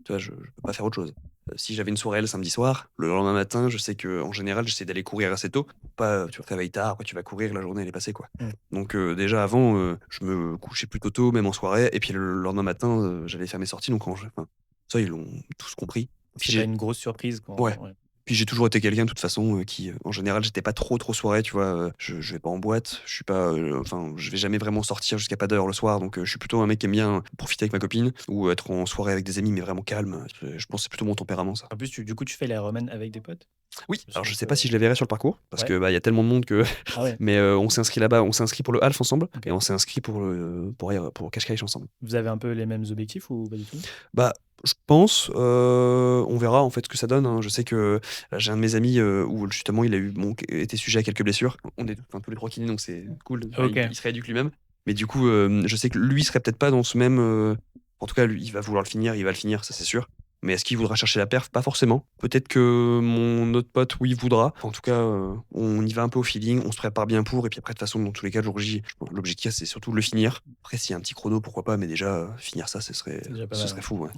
Tu vois, je peux pas faire autre chose. Si j'avais une soirée le samedi soir, le lendemain matin, je sais que en général, j'essaie d'aller courir assez tôt. Pas, tu te réveilles tard, après tu vas courir, la journée elle est passée, quoi. Donc déjà avant, je me couchais plutôt tôt, même en soirée, et puis le lendemain matin, j'allais faire mes sorties, donc enfin, ça, ils l'ont tous compris. Puis C'est pas une grosse surprise quand. Ouais. Puis j'ai toujours été quelqu'un de toute façon qui, en général, j'étais pas trop soirée, tu vois. Je vais pas en boîte, je suis pas, enfin, je vais jamais vraiment sortir jusqu'à pas d'heure le soir, donc je suis plutôt un mec qui aime bien profiter avec ma copine ou être en soirée avec des amis, mais vraiment calme. Je pense que c'est plutôt mon tempérament, ça. En plus, du coup, tu fais l'Ironman avec des potes? Oui, alors je pense sais pas si je les verrai sur le parcours, parce Ouais. que bah il y a tellement de monde que. Ah ouais. Mais on s'est inscrit là-bas, on s'est inscrit pour le half ensemble, Ok. et on s'est inscrit pour Cascais ensemble. Vous avez un peu les mêmes objectifs ou pas du tout? Bah, je pense, on verra en fait ce que ça donne, hein. Je sais que j'ai un de mes amis où justement il a été sujet à quelques blessures. On est enfin, tous les 3 kinés, donc c'est cool. Enfin, Ok. il se rééduque lui-même. Mais du coup, je sais que lui serait peut-être pas dans ce même. En tout cas, lui, il va vouloir le finir, il va le finir, ça c'est sûr. Mais est-ce qu'il voudra chercher la perf? Pas forcément. Peut-être que mon autre pote, oui, voudra. En tout cas, on y va un peu au feeling, on se prépare bien pour. Et puis après, de toute façon, dans tous les cas, le jour J, l'objectif, c'est surtout de le finir. Après, s'il y a un petit chrono, pourquoi pas, mais déjà, finir ça, ce serait fou. Ouais.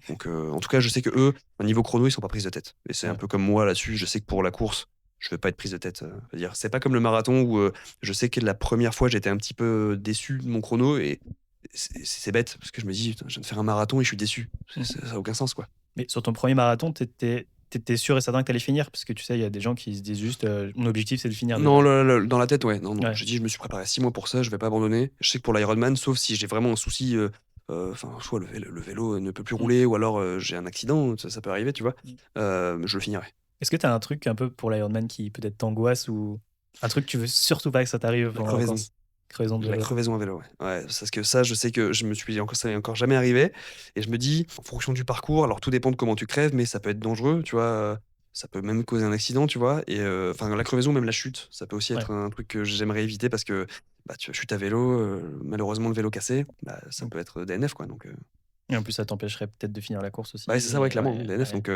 Donc, en tout cas, je sais que eux, au niveau chrono, ils sont pas prise de tête. Et c'est un peu comme moi là-dessus. Je sais que pour la course, je vais pas être prise de tête. C'est-à-dire, c'est pas comme le marathon où je sais que la première fois, j'étais un petit peu déçu de mon chrono et c'est bête parce que je me dis, putain, je viens de faire un marathon et je suis déçu. Ça a aucun sens, quoi. Mais sur ton premier marathon, t'étais sûr et certain que t'allais finir? Parce que tu sais, il y a des gens qui se disent juste mon objectif c'est de finir. Non, déjà. dans la tête, ouais. Non. Ouais. J'ai dit, je me suis préparé 6 mois pour ça, je vais pas abandonner. Je sais que pour l'Ironman, sauf si j'ai vraiment un souci, enfin, soit le vélo ne peut plus rouler, ou alors j'ai un accident, ça peut arriver, tu vois. Je le finirai. Est-ce que t'as un truc un peu pour l'Ironman qui peut-être t'angoisse ou un truc que tu veux surtout pas que ça t'arrive La pendant la crevaison. course? Crevaison de La vélo. crevaison à vélo, ouais. Ouais, parce que ça, je sais que ça n'est encore jamais arrivé. Et je me dis, en fonction du parcours, alors tout dépend de comment tu crèves, mais ça peut être dangereux, tu vois. Ça peut même causer un accident, tu vois. Et enfin, la crevaison, même la chute, ça peut aussi être un truc que j'aimerais éviter parce que bah, tu chutes à vélo, malheureusement le vélo cassé, bah, ça peut être DNF, quoi. Donc, Et en plus, ça t'empêcherait peut-être de finir la course aussi. ouais, c'est ça, ouais, clairement, DNF. Donc,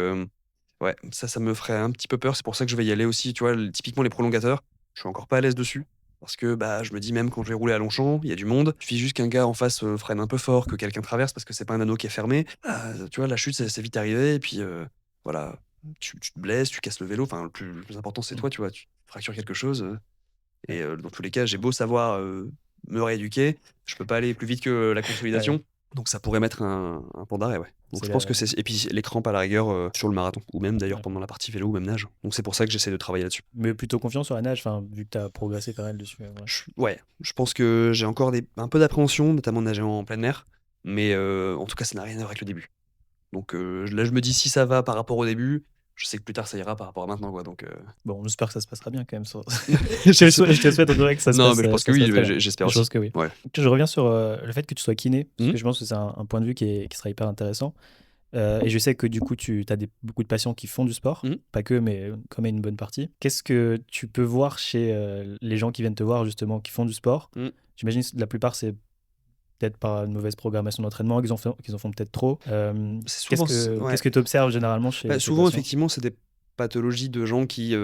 ouais, ça me ferait un petit peu peur. C'est pour ça que je vais y aller aussi, tu vois. Typiquement, les prolongateurs, je suis encore pas à l'aise dessus. Parce que bah, je me dis, même quand je vais rouler à Longchamp, il y a du monde. Il suffit juste qu'un gars en face freine un peu fort, que quelqu'un traverse parce que c'est pas un anneau qui est fermé. Ah, tu vois, la chute, c'est vite arrivé. Et puis, voilà, tu te blesses, tu casses le vélo. Enfin, le plus important, c'est toi, tu vois. Tu fractures quelque chose. Et dans tous les cas, j'ai beau savoir me rééduquer, je peux pas aller plus vite que la consolidation. Donc ça pourrait mettre un point d'arrêt, ouais. Donc je pense que c'est. Et puis les crampes à la rigueur sur le marathon, ou même d'ailleurs pendant la partie vélo ou même nage. Donc c'est pour ça que j'essaie de travailler là-dessus. Mais plutôt confiant sur la nage, vu que t'as progressé pas mal dessus. Ouais, je pense que j'ai encore un peu d'appréhension, notamment de nager en pleine mer. Mais en tout cas, ça n'a rien à voir avec le début. Donc là, je me dis, si ça va par rapport au début, je sais que plus tard, ça ira par rapport à maintenant, quoi. Donc, Bon, on espère que ça se passera bien quand même. Je te souhaite en tout cas que ça se passe. Non, mais je pense que oui, j'espère aussi. Je pense que oui. Ouais. Je reviens sur le fait que tu sois kiné, parce que je pense que c'est un point de vue qui sera hyper intéressant. Et je sais que du coup, tu as beaucoup de patients qui font du sport, pas que, mais quand même une bonne partie. Qu'est-ce que tu peux voir chez les gens qui viennent te voir, justement, qui font du sport? J'imagine que la plupart, c'est peut-être par une mauvaise programmation d'entraînement, qu'ils en font peut-être trop. Qu'est-ce que tu observes généralement chez souvent, patients? effectivement, c'est des pathologie de gens qui,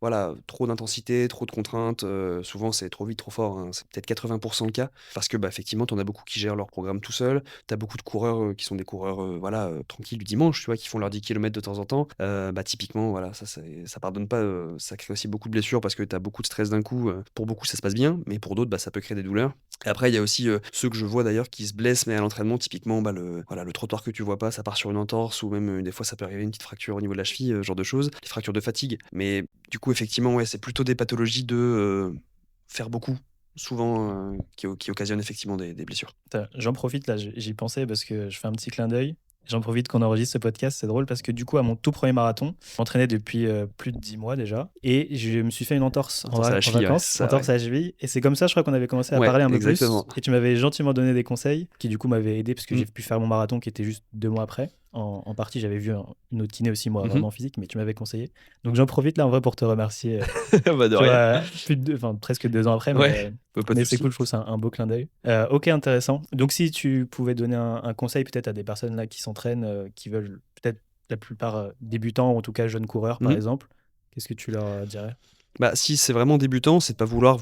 voilà, trop d'intensité, trop de contraintes, souvent c'est trop vite, trop fort, hein. C'est peut-être 80% le cas parce que, bah, effectivement, tu en as beaucoup qui gèrent leur programme tout seuls. Tu as beaucoup de coureurs, qui sont des coureurs, voilà, tranquilles du dimanche, tu vois? Qui font leurs 10 kilomètres de temps en temps. Bah, typiquement, voilà, ça pardonne pas, ça crée aussi beaucoup de blessures parce que tu as beaucoup de stress d'un coup. Pour beaucoup, ça se passe bien, mais pour d'autres, bah, ça peut créer des douleurs. Et après, il y a aussi, ceux que je vois d'ailleurs qui se blessent, mais à l'entraînement, typiquement, bah, le trottoir que tu vois pas, ça part sur une entorse ou même, des fois, ça peut arriver une petite fracture au niveau de la cheville, ce genre de choses, des fractures de fatigue. Mais du coup, effectivement, ouais, c'est plutôt des pathologies de, faire beaucoup, souvent, qui occasionnent effectivement des blessures. J'en profite là, j'y pensais parce que je fais un petit clin d'œil. J'en profite qu'on enregistre ce podcast, c'est drôle parce que du coup, à mon tout premier marathon, je m'entraînais depuis plus de 10 mois déjà et je me suis fait une entorse Entorse à la en cheville, ouais, vacances, c'est ça, entorse ouais. à la cheville. Et c'est comme ça, je crois qu'on avait commencé à Ouais, parler un peu plus exactement. et tu m'avais gentiment donné des conseils qui du coup m'avaient aidé parce que Mmh. j'ai pu faire mon marathon qui était juste 2 mois après. En partie, j'avais vu une autre kiné aussi, moi, Mmh mh. vraiment physique, mais tu m'avais conseillé. Donc j'en profite là en vrai pour te remercier. Bah, de Tu rien. vois, enfin, presque 2 ans après, Ouais, pas de c'est souci. cool, je trouve ça un beau clin d'œil. Ok, intéressant. Donc, si tu pouvais donner un conseil peut-être à des personnes là qui s'entraînent, qui veulent peut-être la plupart débutants, ou en tout cas jeunes coureurs par Mmh. exemple, qu'est-ce que tu leur dirais? Bah, si c'est vraiment débutant, c'est de pas vouloir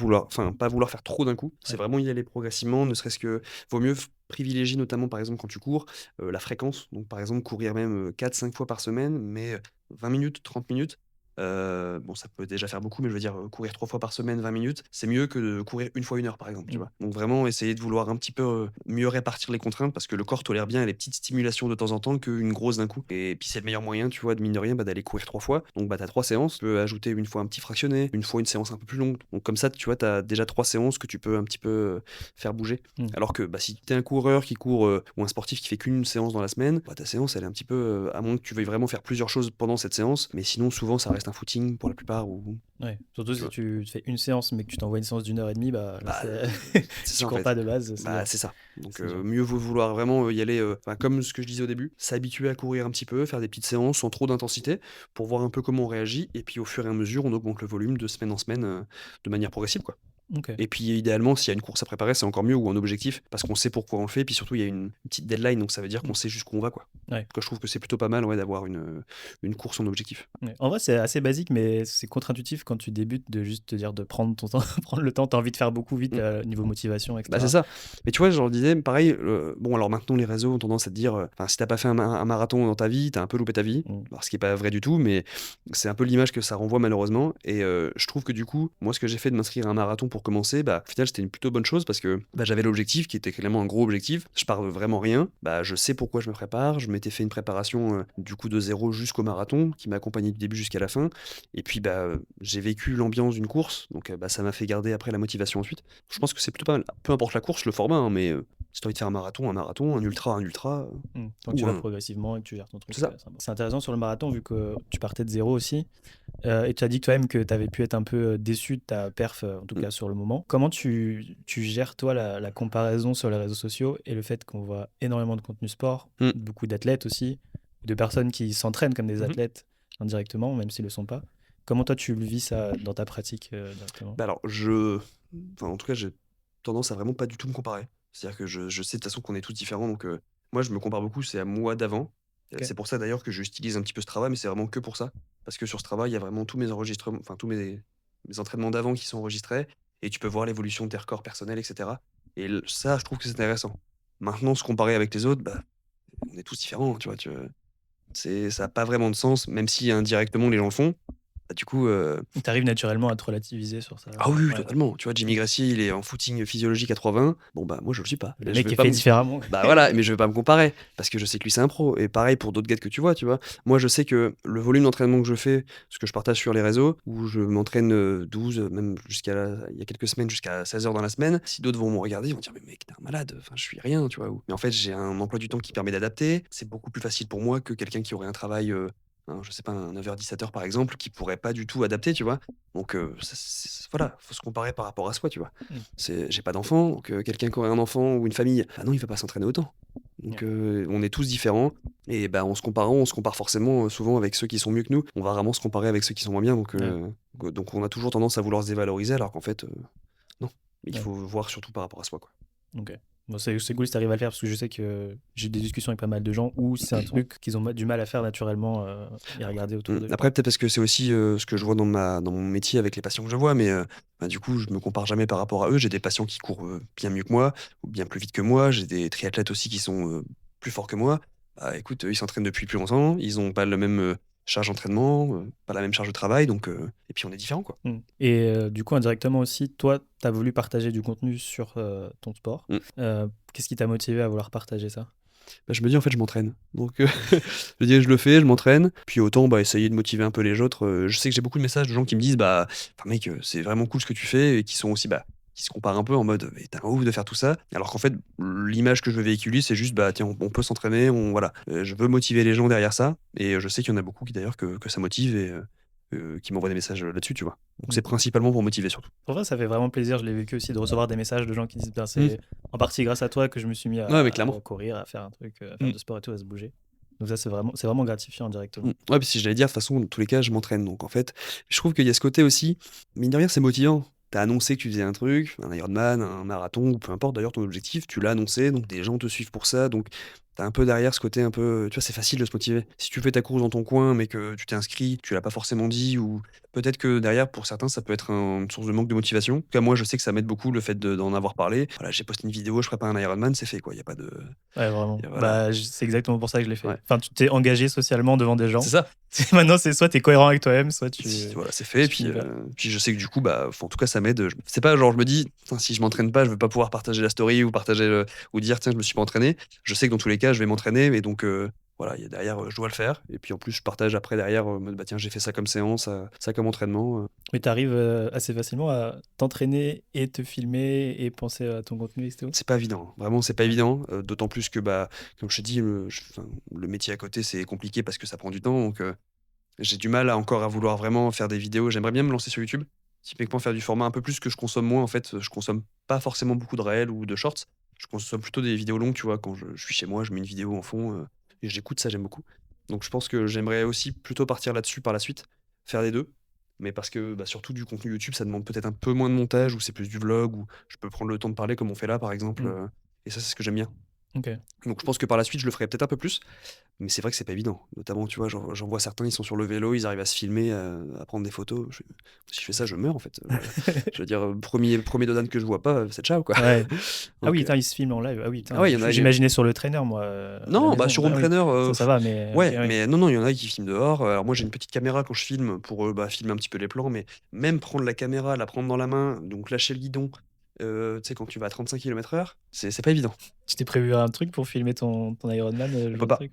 faire trop d'un coup. C'est Ouais. vraiment y aller progressivement, ne serait-ce que vaut mieux privilégier notamment, par exemple, quand tu cours, la fréquence. Donc, par exemple, courir même, 4-5 fois par semaine, mais 20 minutes, 30 minutes. Bon, ça peut déjà faire beaucoup, mais je veux dire, courir 3 fois par semaine, 20 minutes, c'est mieux que de courir une fois 1 heure, par exemple, tu Mm. vois? Donc vraiment essayer de vouloir un petit peu, mieux répartir les contraintes parce que le corps tolère bien les petites stimulations de temps en temps qu'une grosse d'un coup et puis c'est le meilleur moyen, tu vois, de mine de rien, bah, d'aller courir 3 fois. Donc bah, tu as 3 séances, tu peux ajouter une fois un petit fractionné, une fois une séance un peu plus longue. Donc comme ça, tu vois, tu as déjà 3 séances que tu peux un petit peu, faire bouger. Mm. Alors que, bah, si tu es un coureur qui court, ou un sportif qui fait qu'une séance dans la semaine, bah, ta séance elle est un petit peu, à moins que tu veuilles vraiment faire plusieurs choses pendant cette séance, mais sinon souvent ça reste un footing pour la plupart ou Ouais. Surtout tu si vois? tu fais une séance mais que tu t'envoies une séance d'1 heure et demie, bah là, Bah, c'est si ça tu en cours fait. pas de base, c'est Bah, dur. c'est ça. Donc C'est dur. mieux vaut vouloir vraiment, y aller, enfin comme ce que je disais au début, s'habituer à courir un petit peu, faire des petites séances sans trop d'intensité pour voir un peu comment on réagit et puis au fur et à mesure, on augmente le volume de semaine en semaine, de manière progressive, quoi. Ok. Et puis idéalement, s'il y a une course à préparer, c'est encore mieux ou un objectif parce qu'on sait pourquoi on le fait et puis surtout il y a une petite deadline donc ça veut dire qu'on Mm. sait jusqu'où on va, quoi. Ouais. Donc je trouve que c'est plutôt pas mal, ouais, d'avoir une course en objectif. Ouais. En vrai, c'est assez basique, mais c'est contre-intuitif quand tu débutes de juste te dire de prendre ton temps, prendre le temps. T'as envie de faire beaucoup vite, Mmh. niveau motivation, Bah, c'est etc. ça. Mais tu vois, je leur disais pareil, bon alors maintenant les réseaux ont tendance à te dire, enfin si tu pas fait un marathon dans ta vie, tu as un peu loupé ta vie. Mm. Alors ce qui est pas vrai du tout, mais c'est un peu l'image que ça renvoie malheureusement et je trouve que du coup, moi ce que j'ai fait de m'inscrire à un marathon pour commencer, bah, au final c'était une plutôt bonne chose parce que, bah, j'avais l'objectif qui était clairement un gros objectif. Je pars de vraiment rien, bah, je sais pourquoi je me prépare. Je m'étais fait une préparation, du coup de zéro jusqu'au marathon qui m'a accompagné du début jusqu'à la fin et puis, bah, j'ai vécu l'ambiance d'une course donc bah, ça m'a fait garder après la motivation ensuite. Je pense que c'est plutôt pas mal. Peu importe la course, le format, hein, mais si tu as envie de faire un marathon, un ultra, Tant que tu ou vas un progressivement et que tu gères ton c'est truc, ça. c'est intéressant sur le marathon vu que tu partais de zéro aussi. Et tu as dit toi-même que tu avais pu être un peu déçu de ta perf, en tout Mmh. cas sur le moment. Comment tu gères, toi, la comparaison sur les réseaux sociaux et le fait qu'on voit énormément de contenu sport, Mmh. beaucoup d'athlètes aussi, de personnes qui s'entraînent comme des Mmh. athlètes indirectement, même s'ils ne le sont pas. Comment toi tu le vis ça dans ta pratique directement? Bah, alors enfin, en tout cas, j'ai tendance à vraiment pas du tout me comparer. C'est-à-dire que je sais de toute façon qu'on est tous différents donc moi, je me compare beaucoup, c'est à moi d'avant. Ok. C'est pour ça d'ailleurs que j'utilise un petit peu Strava, mais c'est vraiment que pour ça. Parce que sur Strava, il y a vraiment tous mes enregistrements, enfin tous mes entraînements d'avant qui sont enregistrés et tu peux voir l'évolution de tes records personnels et cetera et ça, je trouve que c'est intéressant. Maintenant, se comparer avec les autres, bah, on est tous différents, tu vois? Ça a pas vraiment de sens, même si indirectement les gens le font. Bah, du coup, Tu arrives naturellement à te relativiser sur ça. ah oui, oui, Ouais. totalement. Tu vois, Jimmy Gracie, il est en footing physiologique à 3,20. Bon, bah, moi, je le suis pas. Le Je mec vais est pas fait me différemment. bah, voilà, mais je vais pas me comparer parce que je sais que lui, c'est un pro et pareil pour d'autres gars que tu vois, tu vois? Moi, je sais que le volume d'entraînement que je fais, ce que je partage sur les réseaux, où je m'entraîne, 12, même il y a quelques semaines, jusqu'à 16 heures dans la semaine. Si d'autres vont me regarder, ils vont dire: «Mais mec, tu es un malade, enfin, je suis rien», tu vois? Mais en fait, j'ai un emploi du temps qui permet d'adapter. C'est beaucoup plus facile pour moi que quelqu'un qui aurait un travail, je sais pas, un 9h-17h par exemple, qui pourrait pas du tout adapter, tu vois? Donc ça voilà, faut se comparer par rapport à soi, tu vois? Mm. J'ai pas d'enfant, donc quelqu'un qui aurait un enfant ou une famille, bah non, il va pas s'entraîner autant. Donc Ouais. on est tous différents et bah, en se comparant, on se compare forcément, souvent avec ceux qui sont mieux que nous. On va rarement se comparer avec ceux qui sont moins bien, Ouais. donc on a toujours tendance à vouloir se dévaloriser alors qu'en fait, non. Il Ouais. faut voir surtout par rapport à soi, quoi. Ok. Bon, c'est cool si t'arrives à le faire parce que je sais que j'ai eu des discussions avec pas mal de gens où c'est un truc qu'ils ont du mal à faire naturellement et à regarder autour d'eux. Après, peut-être parce que c'est aussi ce que je vois dans mon métier avec les patients que je vois, mais bah, du coup, je me compare jamais par rapport à eux. J'ai des patients qui courent bien mieux que moi, ou bien plus vite que moi. J'ai des triathlètes aussi qui sont plus forts que moi. Bah, écoute, ils s'entraînent depuis plus longtemps, ils ont pas le même charge d'entraînement, pas la même charge de travail, donc et puis on est différents, quoi. Et du coup, indirectement aussi, toi, tu as voulu partager du contenu sur ton sport. Mm. Qu'est-ce qui t'a motivé à vouloir partager ça? Bah, je me dis, en fait, je m'entraîne. Donc, je dis, je le fais, je m'entraîne. Puis autant bah, essayer de motiver un peu les autres. Je sais que j'ai beaucoup de messages de gens qui me disent, bah, enfin, mec, c'est vraiment cool ce que tu fais, et qui sont aussi, bah, qui se comparent un peu en mode, mais t'es un ouf de faire tout ça. Alors qu'en fait, l'image que je veux véhiculer, c'est juste, bah, tiens, on peut s'entraîner, voilà. Je veux motiver les gens derrière ça. Et je sais qu'il y en a beaucoup qui, d'ailleurs, que ça motive et qui m'envoient des messages là-dessus, tu vois. Donc, c'est principalement pour motiver surtout. Pour vrai, ça fait vraiment plaisir. Je l'ai vécu aussi de recevoir des messages de gens qui disent ben, Mm. c'est en partie grâce à toi que je me suis mis Ouais, mais à clairement. courir, à faire un truc, à faire du sport et tout, à se bouger. Donc ça, c'est vraiment gratifiant directement. Ouais, puis si j'allais dire, de toute façon, dans tous les cas, je m'entraîne. Donc en fait, je trouve qu'il y a ce côté aussi, mine de rien, c'est motivant. T'as annoncé que tu faisais un truc, un Ironman, un marathon, ou peu importe d'ailleurs ton objectif, tu l'as annoncé, donc des gens te suivent pour ça, donc t'as un peu derrière ce côté un peu, tu vois, c'est facile de se motiver. Si tu fais ta course dans ton coin, mais que tu t'es inscrit, tu l'as pas forcément dit, ou peut-être que derrière, pour certains, ça peut être une source de manque de motivation. En tout cas, moi, je sais que ça m'aide beaucoup le fait d'en avoir parlé. Voilà, j'ai posté une vidéo, je prépare un Ironman, c'est fait, quoi. Il y a pas de. Ouais, vraiment. Voilà. Bah, c'est exactement pour ça que je l'ai fait. Ouais. Enfin, tu t'es engagé socialement devant des gens. C'est ça. Maintenant, c'est soit t'es cohérent avec toi-même, soit tu. Voilà, c'est fait. tu Puis je sais que du coup, bah, en tout cas, ça m'aide. C'est pas genre, je me dis, putain, si je m'entraîne pas, je vais pas pouvoir partager la story ou partager ou dire, tiens, je me suis pas entraîné. Je sais que dans tous les cas, je vais m'entraîner, et donc voilà, derrière, je dois le faire. Et puis en plus, je partage après derrière, en mode, bah tiens, j'ai fait ça comme séance, ça comme entraînement. Mais t'arrives assez facilement à t'entraîner et te filmer et penser à ton contenu, etc. C'est pas évident, vraiment, c'est pas évident. D'autant plus que, bah, comme je te dis, le métier à côté, c'est compliqué parce que ça prend du temps. Donc j'ai du mal encore à vouloir vraiment faire des vidéos. J'aimerais bien me lancer sur YouTube. Typiquement, faire du format un peu plus que je consomme moins. En fait, je consomme pas forcément beaucoup de réels ou de shorts. Je consomme plutôt des vidéos longues, tu vois. Quand je suis chez moi, je mets une vidéo en fond et j'écoute ça, j'aime beaucoup. Donc, je pense que j'aimerais aussi plutôt partir là-dessus par la suite, faire les deux. Mais parce que bah, surtout du contenu YouTube, ça demande peut-être un peu moins de montage, ou c'est plus du vlog, ou je peux prendre le temps de parler comme on fait là, par exemple. Et ça, c'est ce que j'aime bien. Ok. Donc, je pense que par la suite, je le ferai peut-être un peu plus. Mais c'est vrai que c'est pas évident. Notamment, tu vois, j'en vois certains, ils sont sur le vélo, ils arrivent à se filmer, à prendre des photos. Si je fais ça, je meurs en fait. Je veux dire, premier dodan que je vois pas, c'est ciao quoi. Ouais. Ah oui, Donc, il se filme en live. Ah oui, ah ouais, il y en a. j'imaginais sur le trainer, moi. À la Non, maison. bah sur Home Trainer, Ça va, mais. ouais, ok, oui. mais non, il y en a qui filment dehors. Alors moi, j'ai une petite caméra quand je filme pour bah, filmer un petit peu les plans, mais même prendre la caméra, la prendre dans la main, donc lâcher le guidon, tu sais, quand tu vas à 35 km/h, c'est pas évident. Tu t'es prévu un truc pour filmer ton Ironman, le On genre peut de pas. truc?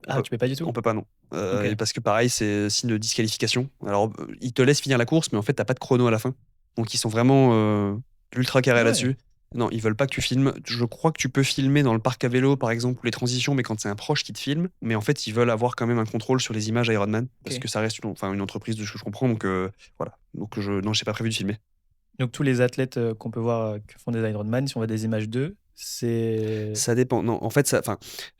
On Tu peux pas du tout? on peut pas, non. Ok. Et parce que pareil, c'est signe de disqualification. Alors, ils te laissent finir la course, mais en fait, t'as pas de chrono à la fin. Donc, ils sont vraiment ultra carrés Ah ouais. là-dessus. Non, ils veulent pas que tu filmes. Je crois que tu peux filmer dans le parc à vélo, par exemple, ou les transitions, mais quand c'est un proche qui te filme. Mais en fait, ils veulent avoir quand même un contrôle sur les images Ironman, parce que ça reste une entreprise de ce que je comprends. Donc, voilà. Donc, non, j'ai pas prévu de filmer. Donc tous les athlètes qu'on peut voir qui font des Ironman, si on voit des images d'eux, c'est. Ça dépend. Non, en fait,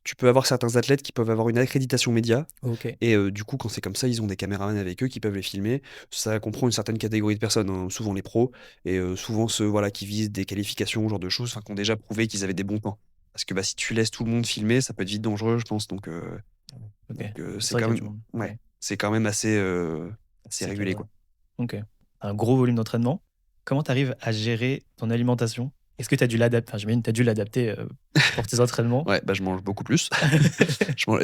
tu peux avoir certains athlètes qui peuvent avoir une accréditation média. Ok. Et du coup, quand c'est comme ça, ils ont des caméramans avec eux qui peuvent les filmer. Ça comprend une certaine catégorie de personnes, hein, souvent les pros, et souvent ceux voilà, qui visent des qualifications, ce genre de choses, qui ont déjà prouvé qu'ils avaient des bons temps. Parce que bah, si tu laisses tout le monde filmer, ça peut être vite dangereux, je pense. Donc, c'est vrai quand qu'il y a même, du monde. ouais, c'est quand même assez régulé, quoi. Ok. Un gros volume d'entraînement. Comment tu arrives à gérer ton alimentation? Est-ce que tu as dû l'adapter? Enfin, j'imagine que tu as dû l'adapter pour tes entraînements. Ouais, bah, je mange beaucoup plus.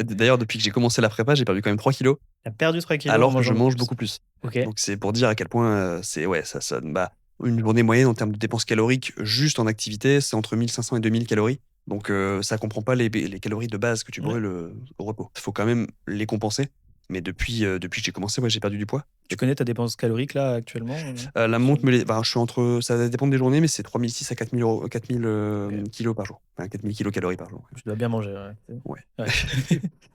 D'ailleurs, depuis que j'ai commencé la prépa, j'ai perdu quand même 3 kilos. Tu as perdu 3 kilos en Alors que je mangeant mange plus. beaucoup plus. Ok. Donc c'est pour dire à quel point ouais, bah, une journée moyenne en termes de dépenses caloriques juste en activité, c'est entre 1500 et 2000 calories. Donc ça comprend pas les calories de base que tu brûles au repos. Il faut quand même les compenser. Mais depuis que j'ai commencé, ouais, j'ai perdu du poids. Tu connais ta dépense calorique là actuellement? La montre je suis entre, ça dépend des journées, mais c'est 3600 à 4000 kilos par jour. Enfin 4000 kilocalories par jour. Tu dois bien manger. Ouais.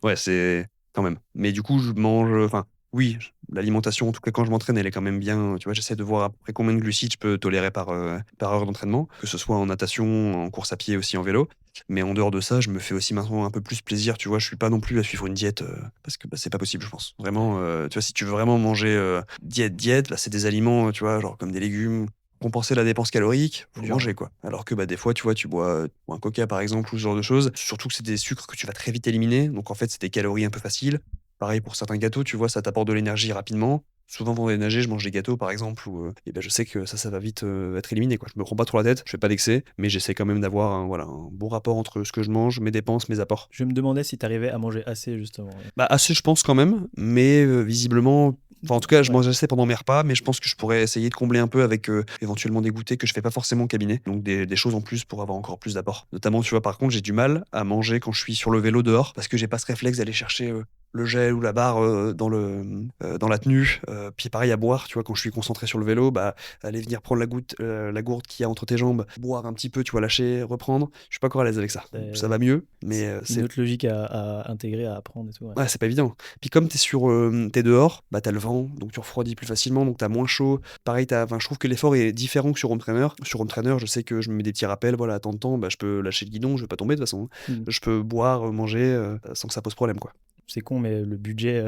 Ouais, c'est quand même. Mais du coup, je mange. Enfin, oui, l'alimentation, en tout cas quand je m'entraîne, elle est quand même bien. Tu vois, j'essaie de voir après combien de glucides je peux tolérer par heure d'entraînement, que ce soit en natation, en course à pied, aussi en vélo. Mais en dehors de ça, je me fais aussi maintenant un peu plus plaisir. Tu vois, je suis pas non plus à suivre une diète parce que bah, c'est pas possible, je pense. Vraiment, tu vois, si tu veux vraiment manger diète, bah, c'est des aliments, tu vois, genre comme des légumes compenser la dépense calorique, faut Dur, manger, quoi. Alors que, bah, des fois, tu vois, tu bois un Coca, par exemple, ou ce genre de choses. Surtout que c'est des sucres que tu vas très vite éliminer, donc en fait, c'est des calories un peu faciles. Pareil pour certains gâteaux, tu vois, ça t'apporte de l'énergie rapidement. Souvent, pendant les nager, je mange des gâteaux, par exemple, où, et ben, je sais que ça va vite, être éliminé, quoi. Je me prends pas trop la tête, je fais pas d'excès, mais j'essaie quand même d'avoir un bon rapport entre ce que je mange, mes dépenses, mes apports. Je me demandais si tu arrivais à manger assez, justement. Bah, assez, je pense quand même, mais visiblement, enfin, en tout cas, je Ouais. mange assez pendant mes repas, mais je pense que je pourrais essayer de combler un peu avec, éventuellement des goûters que je fais pas forcément au cabinet, donc des choses en plus pour avoir encore plus d'apports. Notamment, tu vois, par contre, j'ai du mal à manger quand je suis sur le vélo dehors, parce que j'ai pas ce réflexe d'aller chercher, le gel ou la barre, dans la tenue, puis pareil à boire, tu vois, quand je suis concentré sur le vélo, bah, aller venir prendre la gourde qu'il y a entre tes jambes, boire un petit peu, tu vois, lâcher, reprendre, je suis pas encore à l'aise avec ça. Ça va mieux, mais, Une autre logique à intégrer, à apprendre et tout. Ouais. ouais, c'est pas évident. Puis comme t'es dehors, bah t'as le vent, donc tu refroidis plus facilement, donc t'as moins chaud. Pareil, enfin, je trouve que l'effort est différent que sur home trainer. Sur home trainer, je sais que je me mets des petits rappels, voilà, à tant de temps, bah je peux lâcher le guidon, je vais pas tomber de toute façon. Mm. Je peux boire, manger, sans que ça pose problème, quoi. C'est con, mais le budget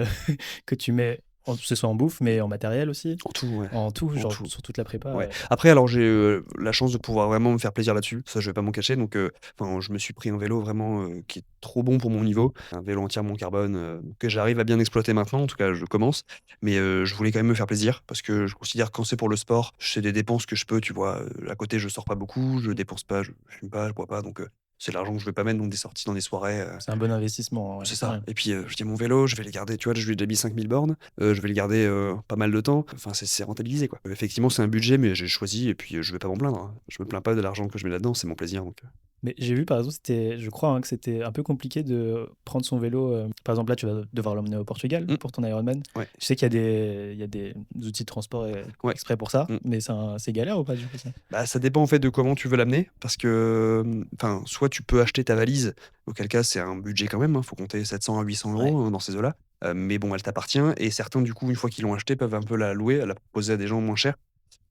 que tu mets, que ce soit en bouffe, mais en matériel aussi, En tout, ouais. en tout, En genre tout. sur toute la prépa. Ouais. Après, alors j'ai la chance de pouvoir vraiment me faire plaisir là-dessus. Ça, je vais pas m'en cacher. Donc, enfin, je me suis pris un vélo vraiment qui est trop bon pour mon niveau. Un vélo entièrement carbone que j'arrive à bien exploiter maintenant. En tout cas, je commence. Mais je voulais quand même me faire plaisir parce que je considère que quand c'est pour le sport, c'est des dépenses que je peux. Tu vois, à côté, je sors pas beaucoup, je dépense pas, je fume pas, je bois pas. Donc, c'est de l'argent que je vais pas mettre dans des sorties, dans des soirées. C'est un bon investissement. Ouais. C'est ça. Ouais. Et puis, je dis mon vélo, je vais les garder, tu vois, je lui ai déjà mis 5000 bornes, je vais le garder, pas mal de temps. Enfin, c'est rentabilisé, quoi. Effectivement, c'est un budget, mais j'ai choisi et puis, je vais pas m'en plaindre, hein. Je me plains pas de l'argent que je mets là-dedans, c'est mon plaisir, donc Mais j'ai vu par exemple, je crois que c'était un peu compliqué de prendre son vélo. Par exemple, là, tu vas devoir l'emmener au Portugal mmh, pour ton Ironman. ouais, Je sais il y a des outils de transport ouais, exprès pour ça, mmh. mais c'est galère ou pas du coup ça? Bah, ça dépend, en fait, de comment tu veux l'amener parce que, enfin, soit tu peux acheter ta valise, auquel cas c'est un budget quand même, hein, faut compter 700 à 800 Ouais. €, dans ces eaux-là, mais bon, elle t'appartient et certains, du coup, une fois qu'ils l'ont achetée, peuvent un peu la louer, la proposer à des gens moins chers.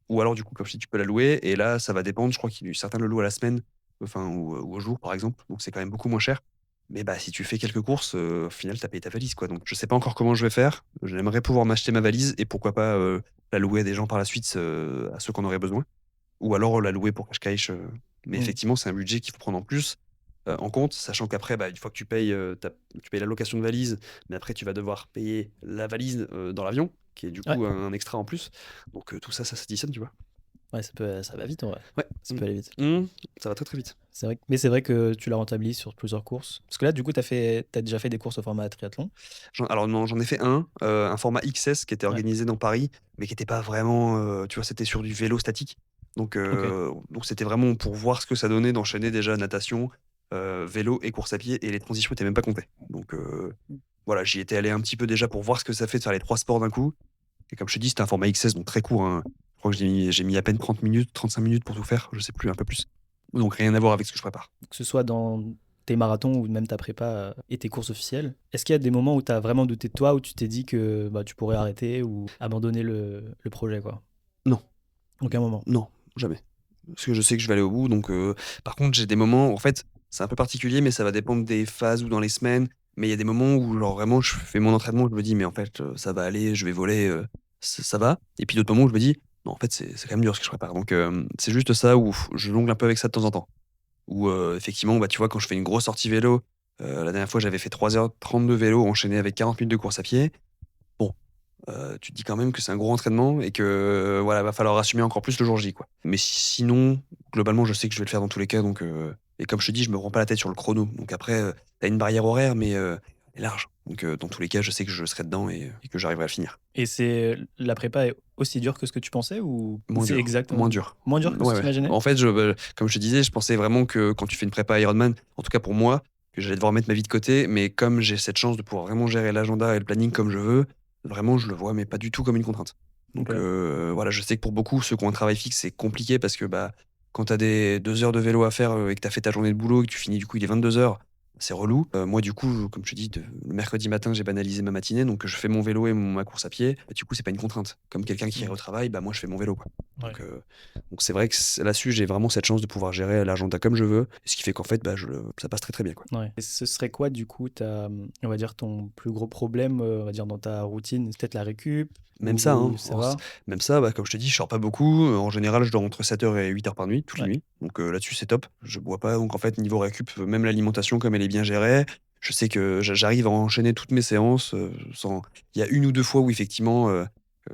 Ou alors, du coup, comme je dis, tu peux la louer et là, ça va dépendre. Je crois qu'il certains le louent à la semaine, enfin ou au jour, par exemple, donc c'est quand même beaucoup moins cher. Mais bah, si tu fais quelques courses, au final, tu as payé ta valise, quoi, donc je sais pas encore comment je vais faire. J'aimerais pouvoir m'acheter ma valise et pourquoi pas, la louer à des gens par la suite, à ceux qui en auraient besoin. Ou alors la louer pour cache-cache, mais Mm. effectivement, c'est un budget qu'il faut prendre en plus, en compte, sachant qu'après, bah, une fois que tu payes la location de valise, mais après tu vas devoir payer la valise, dans l'avion, qui est du Ouais. coup un extra en plus. Donc tout ça, ça s'additionne, tu vois? Ouais, ça va vite en vrai. Ouais. Ça Mmh. peut aller vite. Mmh. Ça va très, très vite. Mais c'est vrai que tu la rentabilises sur plusieurs courses. Parce que là, du coup, t'as déjà fait des courses au format triathlon. Alors non, j'en ai fait un format XS qui était Ouais. organisé dans Paris, mais qui était pas vraiment, tu vois, c'était sur du vélo statique. Ok. Donc c'était vraiment pour voir ce que ça donnait d'enchaîner déjà natation, vélo et course à pied et les transitions étaient même pas comptées. Donc voilà, j'y étais allé un petit peu déjà pour voir ce que ça fait de faire les 3 sports d'un coup et comme je te dis, c'était un format XS donc très court, hein. Je crois que j'ai mis à peine 30 minutes, 35 minutes pour tout faire, je sais plus, un peu plus. Donc rien à voir avec ce que je prépare. Que ce soit dans tes marathons ou même ta prépa et tes courses officielles. Est-ce qu'il y a des moments où tu as vraiment douté de toi, où tu t'es dit que bah, tu pourrais arrêter ou abandonner le projet, quoi? Non. Aucun moment. Non, jamais. Parce que je sais que je vais aller au bout, donc par contre, j'ai des moments en fait, c'est un peu particulier, mais ça va dépendre des phases ou dans les semaines. Mais il y a des moments où genre vraiment je fais mon entraînement, je me dis: «Mais en fait, ça va aller, je vais voler, ça va» et puis d'autres moments où je me dis: «Non, en fait, c'est quand même dur ce que je prépare». Donc c'est juste ça où je jongle un peu avec ça de temps en temps. Où effectivement, bah, tu vois, quand je fais une grosse sortie vélo, la dernière fois, j'avais fait 3h30 de vélo enchaîné avec 40 minutes de course à pied. Bon, tu te dis quand même que c'est un gros entraînement et que, voilà, va falloir assumer encore plus le jour J, quoi. Mais sinon, globalement, je sais que je vais le faire dans tous les cas, donc et comme je te dis, je me prends pas la tête sur le chrono. Donc après, tu une barrière horaire, mais elle est large. Donc dans tous les cas, je sais que je serai dedans et que j'arriverai à le finir. Et la prépa est aussi dure que ce que tu pensais ou Moins c'est dur, moins exactement dur. moins dur que ce Ouais, que tu ouais. imaginais? En fait, comme je te disais, je pensais vraiment que quand tu fais une prépa Ironman, en tout cas pour moi, que j'allais devoir mettre ma vie de côté, mais comme j'ai cette chance de pouvoir vraiment gérer l'agenda et le planning comme je veux, vraiment, je le vois, mais pas du tout comme une contrainte. Donc Ok. voilà, je sais que pour beaucoup, ceux qui ont un travail fixe, c'est compliqué parce que, bah, quand tu as des 2 heures de vélo à faire, et que tu as fait ta journée de boulot et que tu finis, du coup, il est 22h, c'est relou. Moi, du coup, comme je te dis, le mercredi matin, j'ai banalisé ma matinée, donc je fais mon vélo et ma course à pied. Bah, du coup, c'est pas une contrainte. Comme quelqu'un qui irait Mm. au travail, bah, moi, je fais mon vélo, quoi. Ouais. Donc c'est vrai que là-dessus, j'ai vraiment cette chance de pouvoir gérer l'agenda comme je veux, ce qui fait qu'en fait, bah, ça passe très, très bien, quoi. Ouais. Et ce serait quoi, du coup, on va dire ton plus gros problème, on va dire dans ta routine? C'est peut-être la récup, Même ça, hein, ou ça va? même ça, bah, comme je te dis, je sors pas beaucoup, en général, je dors entre 7 heures et 8 heures par nuit, toutes les Ouais. nuits, donc là-dessus, c'est top. Je bois pas, donc en fait, niveau récup, même l'alimentation, comme elle est bien gérée, je sais que j'arrive à enchaîner toutes mes séances, sans il y a une ou 2 fois où effectivement,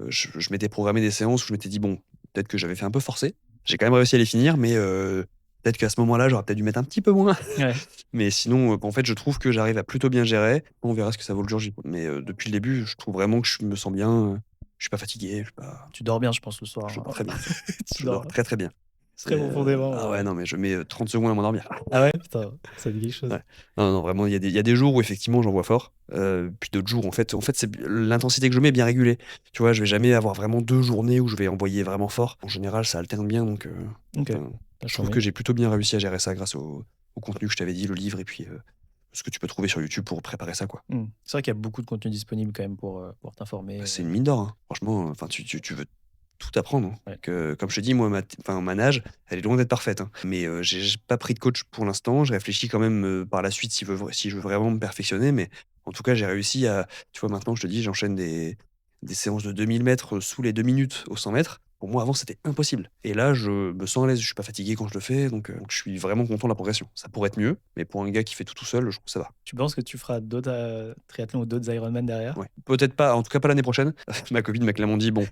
je m'étais programmé des séances où je m'étais dit: «Bon, peut-être que j'avais fait un peu forcé». J'ai quand même réussi à les finir, mais peut-être qu'à ce moment-là, j'aurais peut-être dû mettre un petit peu moins. Ouais. Mais sinon, en fait, je trouve que j'arrive à plutôt bien gérer. On verra ce que ça vaut le jour J, quoi. Mais depuis le début, je trouve vraiment que je me sens bien, je suis pas fatigué, Tu dors bien, je pense, le je soir, dors hein? très bien. Tu Je dors dors très, très bien. très profondément, Ah ouais, non, mais je mets, 30 secondes à m'endormir. Ah ouais? Putain, ça dit quelque chose. Ouais. Non, non, vraiment, il y a des jours où effectivement j'en vois fort, puis d'autres jours, en fait, c'est l'intensité que je mets est bien régulée. Tu vois? Je vais jamais avoir vraiment 2 journées où je vais envoyer vraiment fort. En général, ça alterne bien, donc OK. enfin, Bah, je tant trouve mieux. que j'ai plutôt bien réussi à gérer ça grâce au contenu que je t'avais dit, le livre et puis, ce que tu peux trouver sur YouTube pour préparer ça, quoi. Mmh. C'est vrai qu'il y a beaucoup de contenu disponible quand même pour Bah, t'informer, c'est une mine d'or, hein. Franchement, enfin, tu veux tout apprendre, hein. ouais. Comme je te dis, moi, ma nage, elle est loin d'être parfaite, hein. Mais j'ai pas pris de coach pour l'instant. Je réfléchis quand même, par la suite si je veux vraiment me perfectionner. Mais en tout cas, j'ai réussi à tu vois, maintenant, je te dis, j'enchaîne des séances de 2000 mètres sous les 2 minutes au 100 mètres. Pour moi, avant, c'était impossible. Et là, je me sens à l'aise. Je suis pas fatigué quand je le fais. Donc je suis vraiment content de la progression. Ça pourrait être mieux, mais pour un gars qui fait tout seul, je trouve que ça va. Tu penses que tu feras d'autres, triathlons ou d'autres Ironman derrière? Ouais. Peut-être pas, en tout cas pas l'année prochaine. Ma copine m'a clairement dit: «Bon,